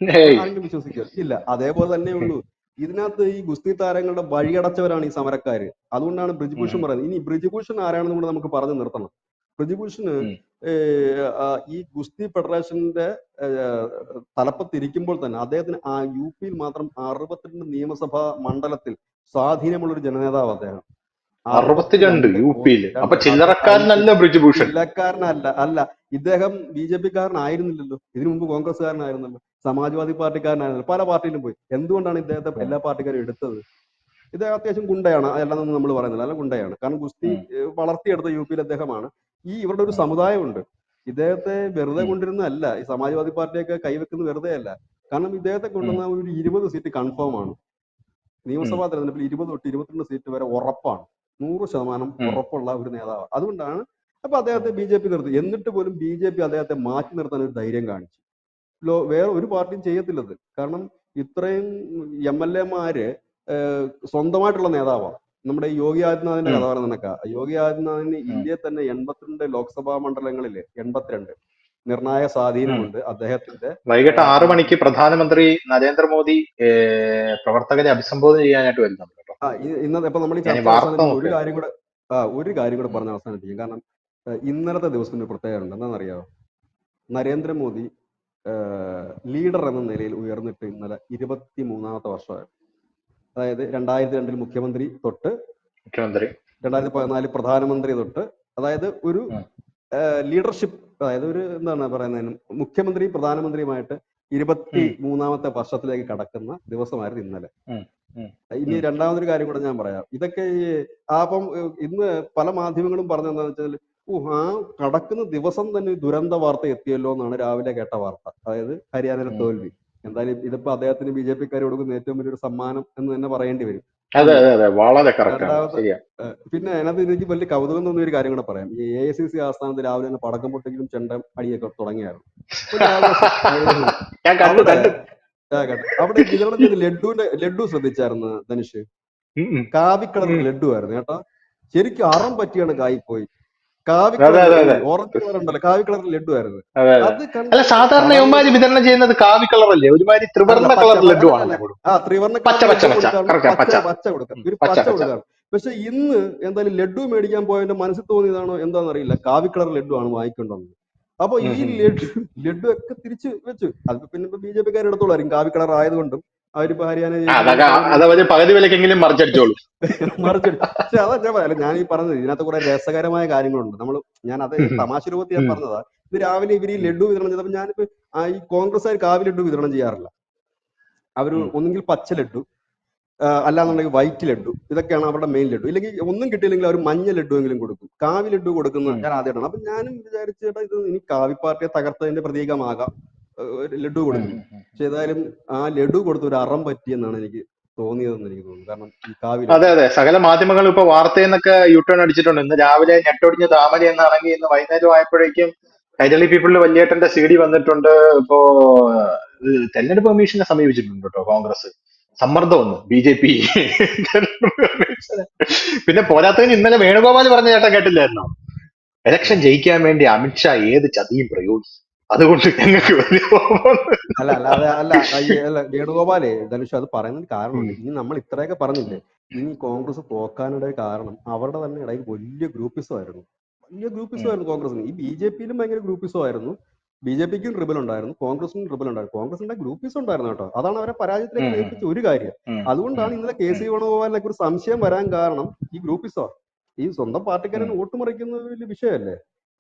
ഹേയ്. ആരെങ്കിലും വിശ്വസിക്കുക? ഇല്ല. അതേപോലെ തന്നെ ഉള്ളൂ. ഇതിനകത്ത് ഈ ഗുസ്തി താരങ്ങളുടെ വഴിയടച്ചവരാണ് ഈ സമരക്കാര്. അതുകൊണ്ടാണ് ബ്രിജ്ഭൂഷൺ പറയുന്നത്. ഇനി ബ്രിജ്ഭൂഷൺ ആരാണെന്ന് കൂടെ നമുക്ക് പറഞ്ഞു നിർത്തണം. ബ്രിജ്ഭൂഷണ് ഈ ഗുസ്തി ഫെഡറേഷന്റെ തലപ്പത്തിരിക്കുമ്പോൾ തന്നെ അദ്ദേഹത്തിന് ആ UP യിൽ മാത്രം 62 നിയമസഭാ മണ്ഡലത്തിൽ സ്വാധീനമുള്ള ഒരു ജനനേതാവ് അദ്ദേഹം. 62 62 UP-യിൽ. അപ്പൊ രണ്ട് ചില്ലറക്കാരനല്ല ബ്രിജ്ഭൂഷൺ. ജില്ലക്കാരനല്ല. അല്ല, ഇദ്ദേഹം BJP-കാരനായിരുന്നില്ലല്ലോ, ഇതിനു മുമ്പ് കോൺഗ്രസ്സുകാരനായിരുന്നല്ലോ, സമാജ്വാദി പാർട്ടിക്കാരനായിരുന്നല്ലോ, പല പാർട്ടിയിലും പോയി. എന്തുകൊണ്ടാണ് ഇദ്ദേഹത്തെ എല്ലാ പാർട്ടിക്കാരും എടുത്തത്? ഇദ്ദേഹം അത്യാവശ്യം ഗുണ്ടയാണ്, അല്ലാതൊന്നും നമ്മൾ പറയുന്നില്ല, അല്ല ഗുണ്ടയാണ്. കാരണം ഗുസ്തി വളർത്തിയെടുത്ത UP-യിൽ അദ്ദേഹമാണ്. ഇവരുടെ ഒരു സമുദായമുണ്ട്. ഇദ്ദേഹത്തെ വെറുതെ കൊണ്ടിരുന്നതല്ല, ഈ സമാജ്വാദി പാർട്ടിയൊക്കെ കൈവെക്കുന്നത് വെറുതെ അല്ല. കാരണം ഇദ്ദേഹത്തെ കൊണ്ടുവന്ന ഒരു 20 സീറ്റ് കൺഫേം ആണ്. നിയമസഭാ തെരഞ്ഞെടുപ്പിൽ 20 തൊട്ട് 22 സീറ്റ് വരെ ഉറപ്പാണ്, 100% ഉറപ്പുള്ള ഒരു നേതാവ്. അതുകൊണ്ടാണ് അപ്പൊ അദ്ദേഹത്തെ BJP നിർത്തി. എന്നിട്ട് പോലും BJP അദ്ദേഹത്തെ മാറ്റി നിർത്താൻ ഒരു ധൈര്യം കാണിച്ചു. വേറെ ഒരു പാർട്ടിയും ചെയ്യത്തില്ലത്. കാരണം ഇത്രയും MLA-മാര് സ്വന്തമായിട്ടുള്ള നേതാവാണ്. നമ്മുടെ ഈ യോഗി ആദിത്യനാഥിന്റെ കഥ പറയുന്നതൊക്കെ, യോഗി ആദിത്യനാഥിന് ഇന്ത്യയിൽ തന്നെ 82 ലോക്സഭാ മണ്ഡലങ്ങളിൽ 82 നിർണായക സ്വാധീനമുണ്ട് അദ്ദേഹത്തിന്റെ. വൈകിട്ട് 6 മണിക്ക് പ്രധാനമന്ത്രി നരേന്ദ്രമോദി പ്രവർത്തകരെ അഭിസംബോധന ചെയ്യാനായിട്ട് വരുന്നുണ്ട് കേട്ടോ. ഇന്നത്തെ ഇപ്പൊ നമ്മൾ ഈ ഞാൻ ചർച്ച വാർത്ത അവസാനിപ്പിക്കും, ഒരു നോക്കുക. കാര്യം കൂടെ പറഞ്ഞ് അവസാനിപ്പിക്കും. കാരണം ഇന്നലത്തെ ദിവസത്തിന് പ്രത്യേകത ഉണ്ട്. എന്താണെന്നറിയാമോ? നരേന്ദ്രമോദി ലീഡർ എന്ന നിലയിൽ ഉയർന്നിട്ട് ഇന്നലെ 23ാമത്തെ വർഷമായിരുന്നു. അതായത് 2002 മുഖ്യമന്ത്രി തൊട്ട് 2014 പ്രധാനമന്ത്രി തൊട്ട്, അതായത് ഒരു ലീഡർഷിപ്പ്, അതായത് ഒരു എന്താണ് പറയുന്നതിന്, മുഖ്യമന്ത്രി പ്രധാനമന്ത്രിയുമായിട്ട് 23ാമത്തെ വർഷത്തിലേക്ക് കടക്കുന്ന ദിവസമായിരുന്നു ഇന്നലെ. ഇനി രണ്ടാമതൊരു കാര്യം കൂടെ ഞാൻ പറയാം. ഇതൊക്കെ അപ്പം ഇന്ന് പല മാധ്യമങ്ങളും പറഞ്ഞെന്താന്ന് വെച്ചാൽ, ആ കടക്കുന്ന ദിവസം തന്നെ ദുരന്ത വാർത്ത എത്തിയല്ലോ എന്നാണ് രാവിലെ കേട്ട വാർത്ത. അതായത് ഹരിയാനയിലെ തോൽവി. എന്തായാലും ഇതിപ്പോ അദ്ദേഹത്തിന് BJP-ക്കാർ കൊടുക്കുന്ന ഏറ്റവും വലിയൊരു സമ്മാനം എന്ന് തന്നെ പറയേണ്ടി വരും. വളരെ രണ്ടാമത്തെ പിന്നെ അതിനകത്ത് എനിക്ക് വലിയ കൗതുകം തോന്നിയ ഒരു കാര്യം കൂടെ പറയാം. ഈ AICC ആസ്ഥാനത്ത് രാവിലെ തന്നെ പടക്കം പൊട്ടിക്കലും ചെണ്ട അടിയൊക്കെ തുടങ്ങിയായിരുന്നു. അവിടെ വിതരണം ചെയ്ത ലഡു ശ്രദ്ധിച്ചായിരുന്നു ധനുഷ്? കാവി കളർ ലഡു ആയിരുന്നു കേട്ടോ. ശരിക്കും അറം പറ്റിയാണ് കായിപ്പോയി. കാവി കളർ ഓറഞ്ച് കളർ ഉണ്ടല്ലോ, കാവി കളർ ലഡു ആയിരുന്നു. അത് അല്ല, സാധാരണ യവന്മാര് വിതരണം ചെയ്യുന്നത് കാവി കളർ അല്ലേ? ഒരുമാതിരി ത്രിവർണ്ണ കളർ ലഡു ആണ്. ത്രിവർണ്ണ പച്ച കൊടുക്കാം, ഒരു പച്ച കൊടുക്കാം. പക്ഷെ ഇന്ന് എന്തായാലും ലഡു മേടിക്കാൻ പോയതിന്റെ മനസ്സിൽ തോന്നിയതാണോ എന്താണെന്നറിയില്ല, കാവി കളർ ലഡു ആണ് വാങ്ങിക്കൊണ്ടുവന്നത്. അപ്പൊ ഈ ലഡു ഒക്കെ തിരിച്ചു വെച്ചു. അത് പിന്നെ BJP-ക്കാർ എടുത്തോളായിരിക്കും, കാവി കളർ ആയതുകൊണ്ടും. അവരിപ്പോ ഹരിയാന പകുതി വിലക്കെങ്കിലും മറിച്ചടിച്ചോളൂ. പക്ഷെ അതാ ഞാൻ പറയാം, ഞാൻ ഈ പറഞ്ഞത് ഇതിനകത്ത് കുറെ രസകരമായ കാര്യങ്ങളുണ്ട്. ഞാൻ അത് തമാശ രൂപത്തിൽ ഞാൻ പറഞ്ഞതാ. ഇത് രാവിലെ ഇവർ ഈ ലഡു വിതരണം ചെയ്തപ്പോ ഞാനിപ്പോ ഈ കോൺഗ്രസ്സുകാർ കാവി ലഡു വിതരണം ചെയ്യാറില്ല. അവര് ഒന്നുകിൽ പച്ച ലഡു, അല്ലാന്നുണ്ടെങ്കിൽ വൈറ്റ് ലഡു, ഇതൊക്കെയാണ് അവരുടെ മെയിൻ ലഡു. ഇല്ലെങ്കിൽ ഒന്നും കിട്ടിയില്ലെങ്കിൽ അവർ മഞ്ഞ ലഡു എങ്കിലും കൊടുക്കും. കാവി ലഡു കൊടുക്കുന്ന ഞാൻ ആദ്യമായിട്ടാണ്. അപ്പൊ ഞാനും വിചാരിച്ചേട്ടാ, ഇത് ഇനി കാവി പാർട്ടിയെ തകർത്തതിന്റെ പ്രതീകമാകാം ലഡു കൊടുക്കും. പക്ഷെ ഏതായാലും ആ ലഡു കൊടുത്ത് ഒരു അറം പറ്റിയെന്നാണ് എനിക്ക് തോന്നിയതെന്ന് എനിക്ക് തോന്നുന്നു. കാരണം ഈ കാവി, അതെ, സകല മാധ്യമങ്ങളും ഇപ്പൊ വാർത്തയെന്നൊക്കെ യൂട്ടേൺ അടിച്ചിട്ടുണ്ട്. ഇന്ന് രാവിലെ ഞെട്ടൊടിഞ്ഞ് താമര എന്നാണെങ്കിൽ ഇന്ന് വൈകുന്നേരം ആയപ്പോഴേക്കും കൈരളി പീപ്പിളിൽ വലിയേട്ടന്റെ CD വന്നിട്ടുണ്ട്. ഇപ്പോ തെരഞ്ഞെടുപ്പ് കമ്മീഷനെ സമീപിച്ചിട്ടുണ്ട് കേട്ടോ കോൺഗ്രസ്. സമ്മർദ്ദം വന്നു BJP. പിന്നെ പോരാത്തതിന് ഇന്നലെ വേണുഗോപാൽ പറഞ്ഞ ചേട്ടൻ കേട്ടില്ലായിരുന്നോ? ഇലക്ഷൻ ജയിക്കാൻ വേണ്ടി അമിത്ഷാ ഏത് ചതിയും പ്രയോഗിച്ചു, അതുകൊണ്ട് ഞങ്ങൾക്ക് അല്ല വേണുഗോപാലേ, ധനുഷ്, അത് പറയുന്നതിന് കാരണമുണ്ട്. ഇനി നമ്മൾ ഇത്രയൊക്കെ പറഞ്ഞില്ലേ, ഇനി കോൺഗ്രസ് തോക്കാനുള്ള കാരണം അവരുടെ തന്നെ ഇടയിൽ വലിയ ഗ്രൂപ്പിസമായിരുന്നു കോൺഗ്രസിന്. ഈ BJP-യിലും ഭയങ്കര ഗ്രൂപ്പിസമായിരുന്നു. BJP-ക്കും ട്രിബിൾ ഉണ്ടായിരുന്നു, കോൺഗ്രസിനും ട്രിബിൾ ഉണ്ടായിരുന്നു. കോൺഗ്രസിന്റെ ഗ്രൂപ്പീസ് ഉണ്ടായിരുന്നു കേട്ടോ. അതാണ് അവരെ പരാജയത്തിലേക്ക് നയിപ്പിച്ച ഒരു കാര്യം. അതുകൊണ്ടാണ് ഇന്നലെ KC വേണുഗോപാലിനെ ഒരു സംശയം വരാൻ കാരണം ഈ ഗ്രൂപ്പിസോ, ഈ സ്വന്തം പാർട്ടിക്കാരൻ വോട്ട് മറിക്കുന്ന വലിയ വിഷയമല്ലേ.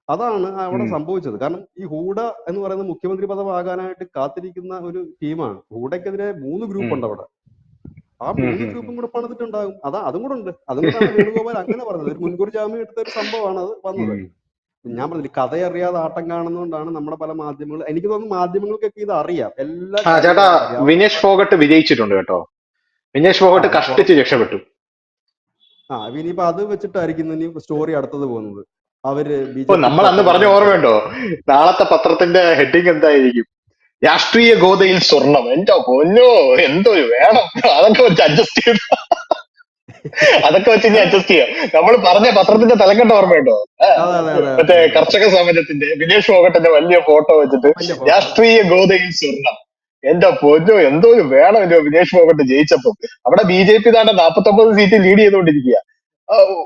അതാണ് അവിടെ സംഭവിച്ചത്. കാരണം ഈ ഹൂഡ എന്ന് പറയുന്ന മുഖ്യമന്ത്രി പദമാകാനായിട്ട് കാത്തിരിക്കുന്ന ഒരു ടീമാണ്. ഹൂഡയ്ക്കെതിരെ 3 ഗ്രൂപ്പ് ഉണ്ട് അവിടെ. ആ 3 ഗ്രൂപ്പും കൂടെ പണിതിട്ടുണ്ടാകും. അതും കൂടെ ഉണ്ട്. അതുകൊണ്ടാണ് വേണുഗോപാൽ അങ്ങനെ പറഞ്ഞത്. ഒരു മുൻകൂർ ജാമ്യം എടുത്ത ഒരു സംഭവമാണ് അത് വന്നത്. ഞാൻ പറഞ്ഞില്ല, കഥയറിയാതെ ആട്ടം കാണുന്നതുകൊണ്ടാണ് നമ്മുടെ പല മാധ്യമങ്ങളും, എനിക്ക് തോന്നുന്നു മാധ്യമങ്ങൾക്കൊക്കെ ഇത് അറിയാം. ചേട്ടാ, വിനേഷ് ഫോഗട്ട് വിജയിച്ചിട്ടുണ്ട് കേട്ടോ. വിനേഷ് ഫോഗട്ട് കഷ്ടിച്ച് രക്ഷപ്പെട്ടു. ഇനിയിപ്പോ അത് വെച്ചിട്ടായിരിക്കും ഇനി സ്റ്റോറി അടുത്തത് പോകുന്നത്. അവര് ബി ഓ, ജെ പി നമ്മൾ അന്ന് പറഞ്ഞ പത്രക്കാർക്ക് ഓർമ്മയുണ്ടോ? നാളത്തെ പത്രത്തിന്റെ ഹെഡിങ് എന്തായിരിക്കും? രാഷ്ട്രീയ ഗോതയിൽ സ്വർണം. എന്റെ പൊന്നോ, എന്തോ വേണം. അതൊക്കെ വെച്ച് അഡ്ജസ്റ്റ് ചെയ്ത് അതൊക്കെ വെച്ച് ഇനി അല്ല അഡ്ജസ്റ്റ് ചെയ്യാം. നമ്മൾ പറഞ്ഞ പത്രത്തിന്റെ തലക്കെട്ട് ഓർമ്മയുണ്ടോ? അതെ അതെ അതെ മറ്റേ അതെ അതെ അതെ കർഷക സമരത്തിന്റെ വിനേഷ് ഫോഗട്ടിന്റെ വലിയ ഫോട്ടോ വെച്ചിട്ട് വലിയ ഫോട്ടോ. രാഷ്ട്രീയ ഗോതയിൽ സ്വർണം. എന്റെ പൊന്നോ, എന്തോ വേണം എന്തോ വിനേഷ് ഫോഗട്ട് ജയിച്ചപ്പോ. അവിടെ BJP താണ്ട 49 സീറ്റ് ലീഡ് ചെയ്തുകൊണ്ടിരിക്കുക.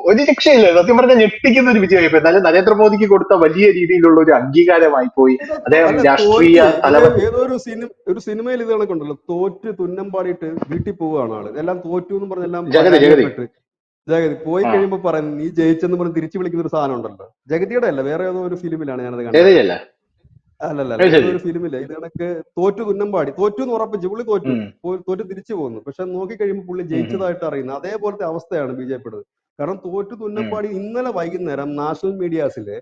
ഒരു രക്ഷയില്ല. സത്യം പറഞ്ഞാൽ ഞെട്ടിക്കുന്ന ഒരു വിജയമായി പോയി. എന്നാലും നരേന്ദ്രമോദിക്ക് കൊടുത്ത വലിയ രീതിയിലുള്ള ഒരു അംഗീകാരമായി പോയി. അദ്ദേഹം അല്ല രാഷ്ട്രീയ തോറ്റ് തലവത്ത്. ഏതോ ഒരു സിനിമയിൽ ഇത് കണക്കുണ്ടല്ലോ, തോറ്റ് തുന്നം പാടിയിട്ട് വീട്ടിൽ പോവുകയാണ് ആള്. എല്ലാം തോറ്റു എന്ന് പറഞ്ഞെല്ലാം ജഗതി ജഗതി പരാജയപ്പെട്ട് ജഗതി പോയി ആ, കഴിയുമ്പോ പറയുന്നത് നീ ജയിച്ചെന്ന് പറഞ്ഞ് തിരിച്ചു വിളിക്കുന്ന ഒരു സാധനം ഉണ്ടല്ലോ. ജഗതിയുടെ അല്ല, വേറെ ഏതോ ഒരു ഫിലിമിലാണ് ഞാനത് കണ്ടത്. ജഗതിയല്ല. അല്ലല്ല, അത് ഏതോ ശരി. ഒരു ഫിലിമില്ല ഇത് കണക്ക് തോറ്റു തുന്നം പാടി, തോറ്റു എന്ന് ഉറപ്പിച്ച് പുള്ളി തോറ്റു, ഉം, തോറ്റ് തിരിച്ചു പോകുന്നു. പക്ഷെ നോക്കി കഴിയുമ്പോൾ പുള്ളി ഉം, ഉം, ജയിച്ചതായിട്ട് അറിയുന്നത് അതേപോലത്തെ അവസ്ഥയാണ് BJPയുടെ. കാരണം തോറ്റു തുന്നം ഉം, പാടി ഇന്നലെ വൈകുന്നേരം നാഷണൽ മീഡിയാസില്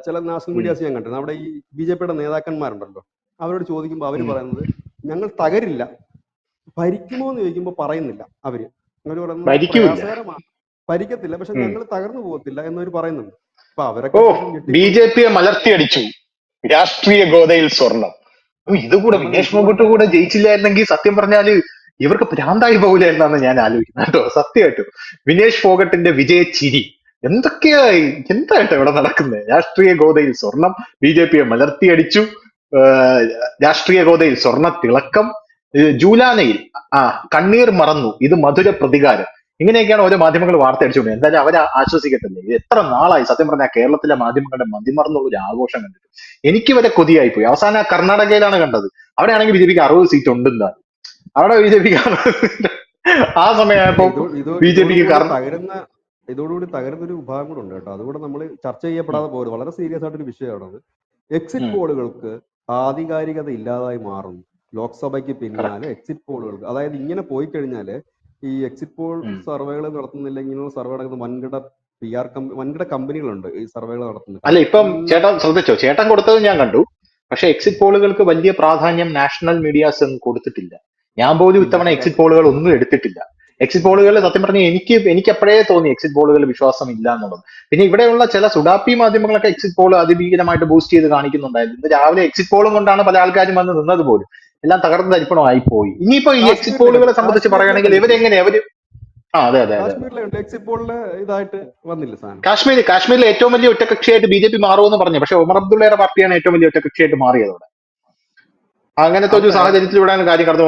ചില നാഷണൽ ഉം, മീഡിയാസ് ഞാൻ കണ്ടിരുന്നു. അവിടെ ഈ BJPയുടെ നേതാക്കന്മാരുണ്ടല്ലോ, അവരോട് ചോദിക്കുമ്പോൾ അവര് ഉം. പറയുന്നത് ഞങ്ങൾ തകരില്ല, ഭരിക്കുമോ എന്ന് ചോദിക്കുമ്പോൾ പറയുന്നില്ല. അവര് പറയുന്നത് ഭരിക്കൂല. പ്രയാസകരമാണ്, ഭരിക്കത്തില്ല, പക്ഷെ ഉം. ഞങ്ങൾ തകർന്നു പോകത്തില്ല എന്നവർ പറയുന്നുണ്ട്. അപ്പൊ ഓ, അവരൊക്കെ അത്യാവശ്യം ഞെട്ടിപ്പോയി. BJP-യെ മലർത്തിയടിച്ചു. രാഷ്ട്രീയ ഗോതയിൽ സ്വർണം. ഓ, ഇതുകൂടെ ഞാൻ പറഞ്ഞു വിനേഷ് ഫോഗട്ട് ഇതുപോലത്തെ കൂടെ ജയിച്ചില്ലായിരുന്നെങ്കിൽ സത്യം പറഞ്ഞാല് ഇവർക്ക് ഭ്രാന്തായി പോകില്ലായിരുന്നാണ് ഞാൻ ആലോചിക്കുന്നത് കേട്ടോ. സത്യമായിട്ടും വിനേഷ് ഫോഗട്ടിന്റെ വിജയച്ചിരി എന്തൊക്കെയായി, എന്തായിട്ടോ ഇവിടെ നടക്കുന്നത്? രാഷ്ട്രീയ ഗോതയിൽ സ്വർണം, BJP-യെ മലർത്തിയടിച്ചു. ആഹ് രാഷ്ട്രീയ ഗോതയിൽ സ്വർണ്ണ തിളക്കം. ജൂലാനയിൽ ആ കണ്ണീർ മറന്നു, ഇത് മധുര പ്രതികാരം. ഇങ്ങനെയൊക്കെയാണ് ഓരോ മാധ്യമങ്ങൾ വാർത്ത അടിച്ചുകൊണ്ട്. എന്തായാലും അവരെ ആശ്വസിക്കത്തില്ലേ. ഇത് എത്ര നാളായി സത്യം പറഞ്ഞാൽ കേരളത്തിലെ മാധ്യമങ്ങളുടെ മതിമറന്നുള്ള ഒരു ആഘോഷം കണ്ടിട്ട്. എനിക്ക് വരെ കൊതിയായി പോയി. അവസാനം കർണാടകയിലാണ് കണ്ടത്. അവിടെയാണെങ്കിൽ BJP-ക്ക് 60 സീറ്റ് ഉണ്ടെന്ന്. അവിടെ BJP-ക്ക് ആ അല്ല സമയമായപ്പോ BJP-ക്ക് ഇതോടുകൂടി തകരുന്ന ഒരു വിഭാഗം കൂടെ ഉണ്ട് കേട്ടോ. അതുകൂടെ നമ്മൾ ചർച്ച ചെയ്യപ്പെടാതെ പോലും വളരെ സീരിയസ് ആയിട്ടൊരു വിഷയമാണത്. എക്സിറ്റ് പോളുകൾക്ക് ആധികാരികത ഇല്ലാതായി മാറുന്നു. ലോക്സഭയ്ക്ക് പിന്നാലെ കറക്റ്റ്. എക്സിറ്റ് പോളുകൾക്ക്, അതായത് ഇങ്ങനെ പോയി കഴിഞ്ഞാൽ ഈ എക്സിറ്റ് പോൾ സർവേകൾ നടത്തുന്നില്ല, ഇങ്ങനെയുള്ള സർവേ നടക്കുന്ന വൻകിട കമ്പനികളുണ്ട് ഈ സർവേകൾ നടത്തുന്നത്. അല്ല, കാരണം ഇപ്പം എല്ലാം ചേട്ടൻ ശ്രദ്ധിച്ചോ? ചേട്ടൻ കൊടുത്തത് ഞാൻ കണ്ടു. പക്ഷെ എക്സിറ്റ് പോളുകൾക്ക് വലിയ പ്രാധാന്യം നാഷണൽ മീഡിയാസ് ഒന്നും കൊടുത്തിട്ടില്ല. ഞാൻ പോലും ഇല്ല. ഇത്തവണ എക്സിറ്റ് പോളുകൾ ഒന്നും എടുത്തിട്ടില്ല. എക്സിറ്റ് പോളുകളിൽ സത്യം പറഞ്ഞാൽ എനിക്ക് എപ്പോഴേ തോന്നി എക്സിറ്റ് പോളുകളിൽ വിശ്വാസം ഇല്ല എന്നുള്ളത്. പിന്നെ ഇവിടെയുള്ള ചില സുഡാപ്പി മാധ്യമങ്ങളൊക്കെ എക്സിറ്റ് പോൾ അതിഭീകരമായിട്ട് ബൂസ്റ്റ് ചെയ്ത് കാണിക്കുന്നുണ്ടായിരുന്നു. ഇന്ന് രാവിലെ എക്സിറ്റ് പോളും കൊണ്ടാണ് പല ആൾക്കാരും വന്ന് നിന്നത് പോലും. എല്ലാം തകർന്ന തരിപ്പണമായി പോയി. ഇനിയിപ്പോ ഈ എക്സിറ്റ് പോളുകളെ സംബന്ധിച്ച് കാശ്മീരിലെ പറയുകയാണെങ്കിൽ കണ്ടില്ലേ, ഇവരെങ്ങനെ അവര് ആ, അതെ അതെ അതെ. കാശ്മീരിലെ കണ്ടില്ലേ എക്സിറ്റ് പോളില് ഇതായിട്ട് വന്നില്ല സാധനം. കാശ്മീരിലെ ഏറ്റവും വലിയ ഒറ്റകക്ഷിയായിട്ട് BJP മാറുമെന്ന് പറഞ്ഞു. പക്ഷെ ഉമർ അബ്ദുള്ളയുടെ പാർട്ടിയാണ് ഏറ്റവും വലിയ ഒറ്റകക്ഷിയായിട്ട് മാറിയത് അവിടെ. അങ്ങനത്തെ ഒരു അവിടെ സാഹചര്യത്തിലൂടെയാണ് കാര്യം കടന്നു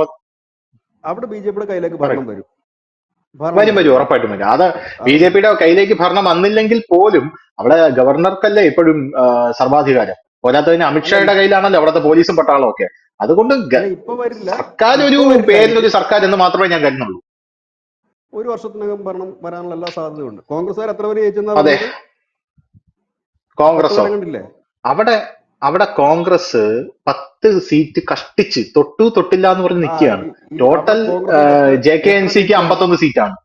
അവിടെ BJPയുടെ കയ്യിലേക്ക് പറയും. ഭരണം വരും, വരും വരും, ഉറപ്പായിട്ടും വരും. അത് അത് BJP-യുടെ കയ്യിലേക്ക് ഭരണം വന്നില്ലെങ്കിൽ പോലും അവിടെ ഗവർണർക്കല്ലേ ഇപ്പോഴും സർവാധികാരം. പോരാത്തതിന് അല്ല അമിത്ഷായുടെ കയ്യിലാണല്ലോ അവിടുത്തെ പോലീസും പട്ടാളവും ഒക്കെ. അതുകൊണ്ട് അല്ല ഇപ്പൊ വരില്ല, സർക്കാർ ഒരു ഇപ്പൊ വരില്ലായിരിക്കും. പേരിലൊരു സർക്കാർ എന്ന് മാത്രമേ ഞാൻ കരുതുന്നുള്ളൂ. ഒരു വർഷത്തിനകം ഭരണം വരാനുള്ള എല്ലാ സാധ്യതയുണ്ട്. കോൺഗ്രസ്സുകാർ എത്ര പേര് ജയിച്ചെന്നാ അതെ. പറഞ്ഞത്? 10 കോൺഗ്രസോ? പേരെ കണ്ടില്ലേ? അവിടെ അവിടെ കോൺഗ്രസ് 10 സീറ്റ് കഷ്ടിച്ച് തൊട്ടു തൊട്ടില്ല എന്ന് പറഞ്ഞ് നിൽക്കുകയാണ്. അവിടെ ടോട്ടൽ കോൺഗ്രസ്സുകാർ എത്ര JKNC-ക്ക് ജയിച്ചാലും 51 സീറ്റാണ്.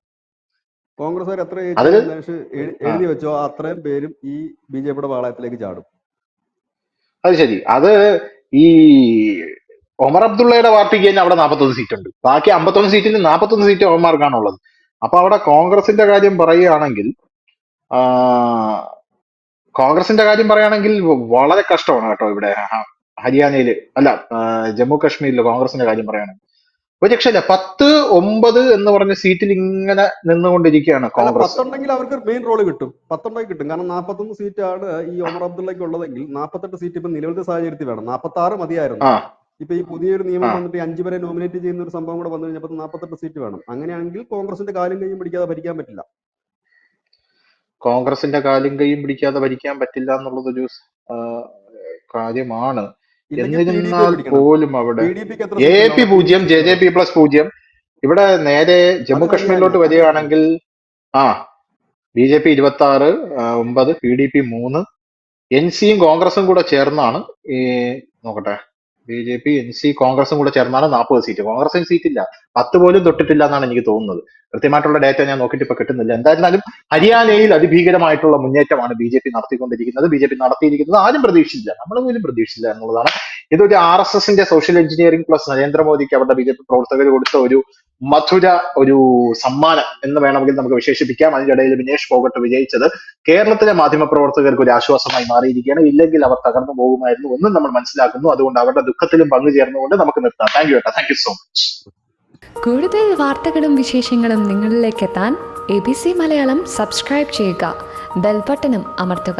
കോൺഗ്രസ്സുകാർ എത്ര അതിൽ ജയിച്ചാലും ധനുഷ് ആ, എഴുതി വെച്ചോ, അത്രയും പേരും ഈ BJPയുടെ പാളയത്തിലേക്ക് ചാടും. അത് ശരി. അത് ഈ ഒമർ അബ്ദുള്ളയുടെ പാർട്ടിക്ക് തന്നെ അവിടെ 41 സീറ്റ് ഉണ്ട്. ബാക്കി 51 സീറ്റിൽ 41 സീറ്റ് ഒമാർക്കാണുള്ളത്. അപ്പൊ അവിടെ കോൺഗ്രസിന്റെ കാര്യം പറയുകയാണെങ്കിൽ ആ, വളരെ കഷ്ടമാണ് കേട്ടോ. ഇവിടെ ഹരിയാനയില് അല്ല, ജമ്മു കാശ്മീരില് കോൺഗ്രസിന്റെ കാര്യം പറയുകയാണെങ്കിൽ ഒരു രക്ഷയില്ല. 10-9 എന്ന് പറഞ്ഞ സീറ്റിൽ ഇങ്ങനെ നിന്നുകൊണ്ടിരിക്കുകയാണ് അല്ല, കോൺഗ്രസ്. 10 ഉണ്ടെങ്കിൽ അവർക്ക് മെയിൻ റോള് കിട്ടും, 10 ഉണ്ടെങ്കിൽ കിട്ടും. കാരണം 41 സീറ്റാണ് ഈ ഒമർ അബ്ദുള്ളയ്ക്ക് ഉള്ളതെങ്കിൽ 48 സീറ്റ് ഇപ്പൊ നിലവിലത്തെ സാഹചര്യത്തിൽ വേണം. 46 മതിയായിരുന്നു. ആ ഇപ്പൊ ഈ പുതിയൊരു നിയമം ആ വന്നിട്ട് 5 പേരെ നോമിനേറ്റ് ചെയ്യുന്ന ഒരു സംഭവം കൂടെ വന്നു കഴിഞ്ഞപ്പോൾ 48 സീറ്റ് വേണം. അങ്ങനെയാണെങ്കിൽ കോൺഗ്രസിന്റെ കാലും കൈയും പിടിക്കാതെ ഭരിക്കാൻ പറ്റില്ല. കോൺഗ്രസിന്റെ കാലും കൈയും പിടിക്കാതെ ഭരിക്കാൻ പറ്റില്ല എന്നുള്ളതൊരു ആ, കാര്യമാണ്. ഇല്ലെങ്കിൽ PDP എന്നിരുന്നാൽ പിടിക്കണം. പോലും അവിടെ PDPക്ക് എത്ര എ സീറ്റ് എ ഉണ്ട് പി അവിടെ? 0, 7 സീറ്റ് JJP + 0. ഇവിടെ നേരെ ജമ്മു അത് കാശ്മീരിലോട്ട് ഹരിയാനയിൽ. വരികയാണെങ്കിൽ ആ BJP 26, 9, PDP 3, NC-യും കോൺഗ്രസും കൂടെ ചേർന്നാണ് ഈ നോക്കട്ടെ BJP, NC, കോൺഗ്രസും കൂടെ ചേർന്നാണ് 40 സീറ്റ്. കോൺഗ്രസിന് സീറ്റില്ല, 10 പോലും തൊട്ടിട്ടില്ല എന്നാണ് എനിക്ക് തോന്നുന്നത്. കൃത്യമായിട്ടുള്ള ഡേറ്റ ഞാൻ നോക്കിയിട്ട് ഇപ്പൊ കിട്ടുന്നില്ല. എന്തായിരുന്നാലും ഹരിയാനയിൽ അതിഭീകരമായിട്ടുള്ള മുന്നേറ്റമാണ് BJP നടത്തിക്കൊണ്ടിരിക്കുന്നത്. BJP നടത്തിയിരിക്കുന്നത് ആരും പ്രതീക്ഷിച്ചില്ല, നമ്മൾ പോലും പ്രതീക്ഷിച്ചില്ല എന്നുള്ളതാണ്. ഇതൊരു RSSന്റെ സോഷ്യൽ എഞ്ചിനീയറിംഗ് പ്ലസ് നരേന്ദ്രമോദിക്ക് അവരുടെ BJP പ്രവർത്തകർ കൊടുത്ത ഒരു മധുര ഒരു സമ്മാനം എന്ന് വേണമെങ്കിൽ നമുക്ക് വിശേഷിപ്പിക്കാം. അതിന്റെ ഇടയിൽ വിനേഷ് ഫോഗട്ട് വിജയിച്ചത് കേരളത്തിലെ മാധ്യമപ്രവർത്തകർക്ക് ഒരു ആശ്വാസമായി മാറിയിരിക്കുകയാണ്. ഇല്ലെങ്കിൽ അവർ തകർന്നു പോകുമായിരുന്നു എന്നും നമ്മൾ മനസ്സിലാക്കുന്നു. അതുകൊണ്ട് അവരുടെ ദുഃഖത്തിലും പങ്കുചേർന്നുകൊണ്ട് നമുക്ക് നിർത്താം. താങ്ക് യു ഏട്ടാ, താങ്ക് യു സോ മച്ച്. കൂടുതൽ വാർത്തകളും വിശേഷങ്ങളും നിങ്ങളിലേക്ക് എത്താൻ ABC മലയാളം സബ്സ്ക്രൈബ് ചെയ്യുക, ബെൽബട്ടനും അമർത്തുക.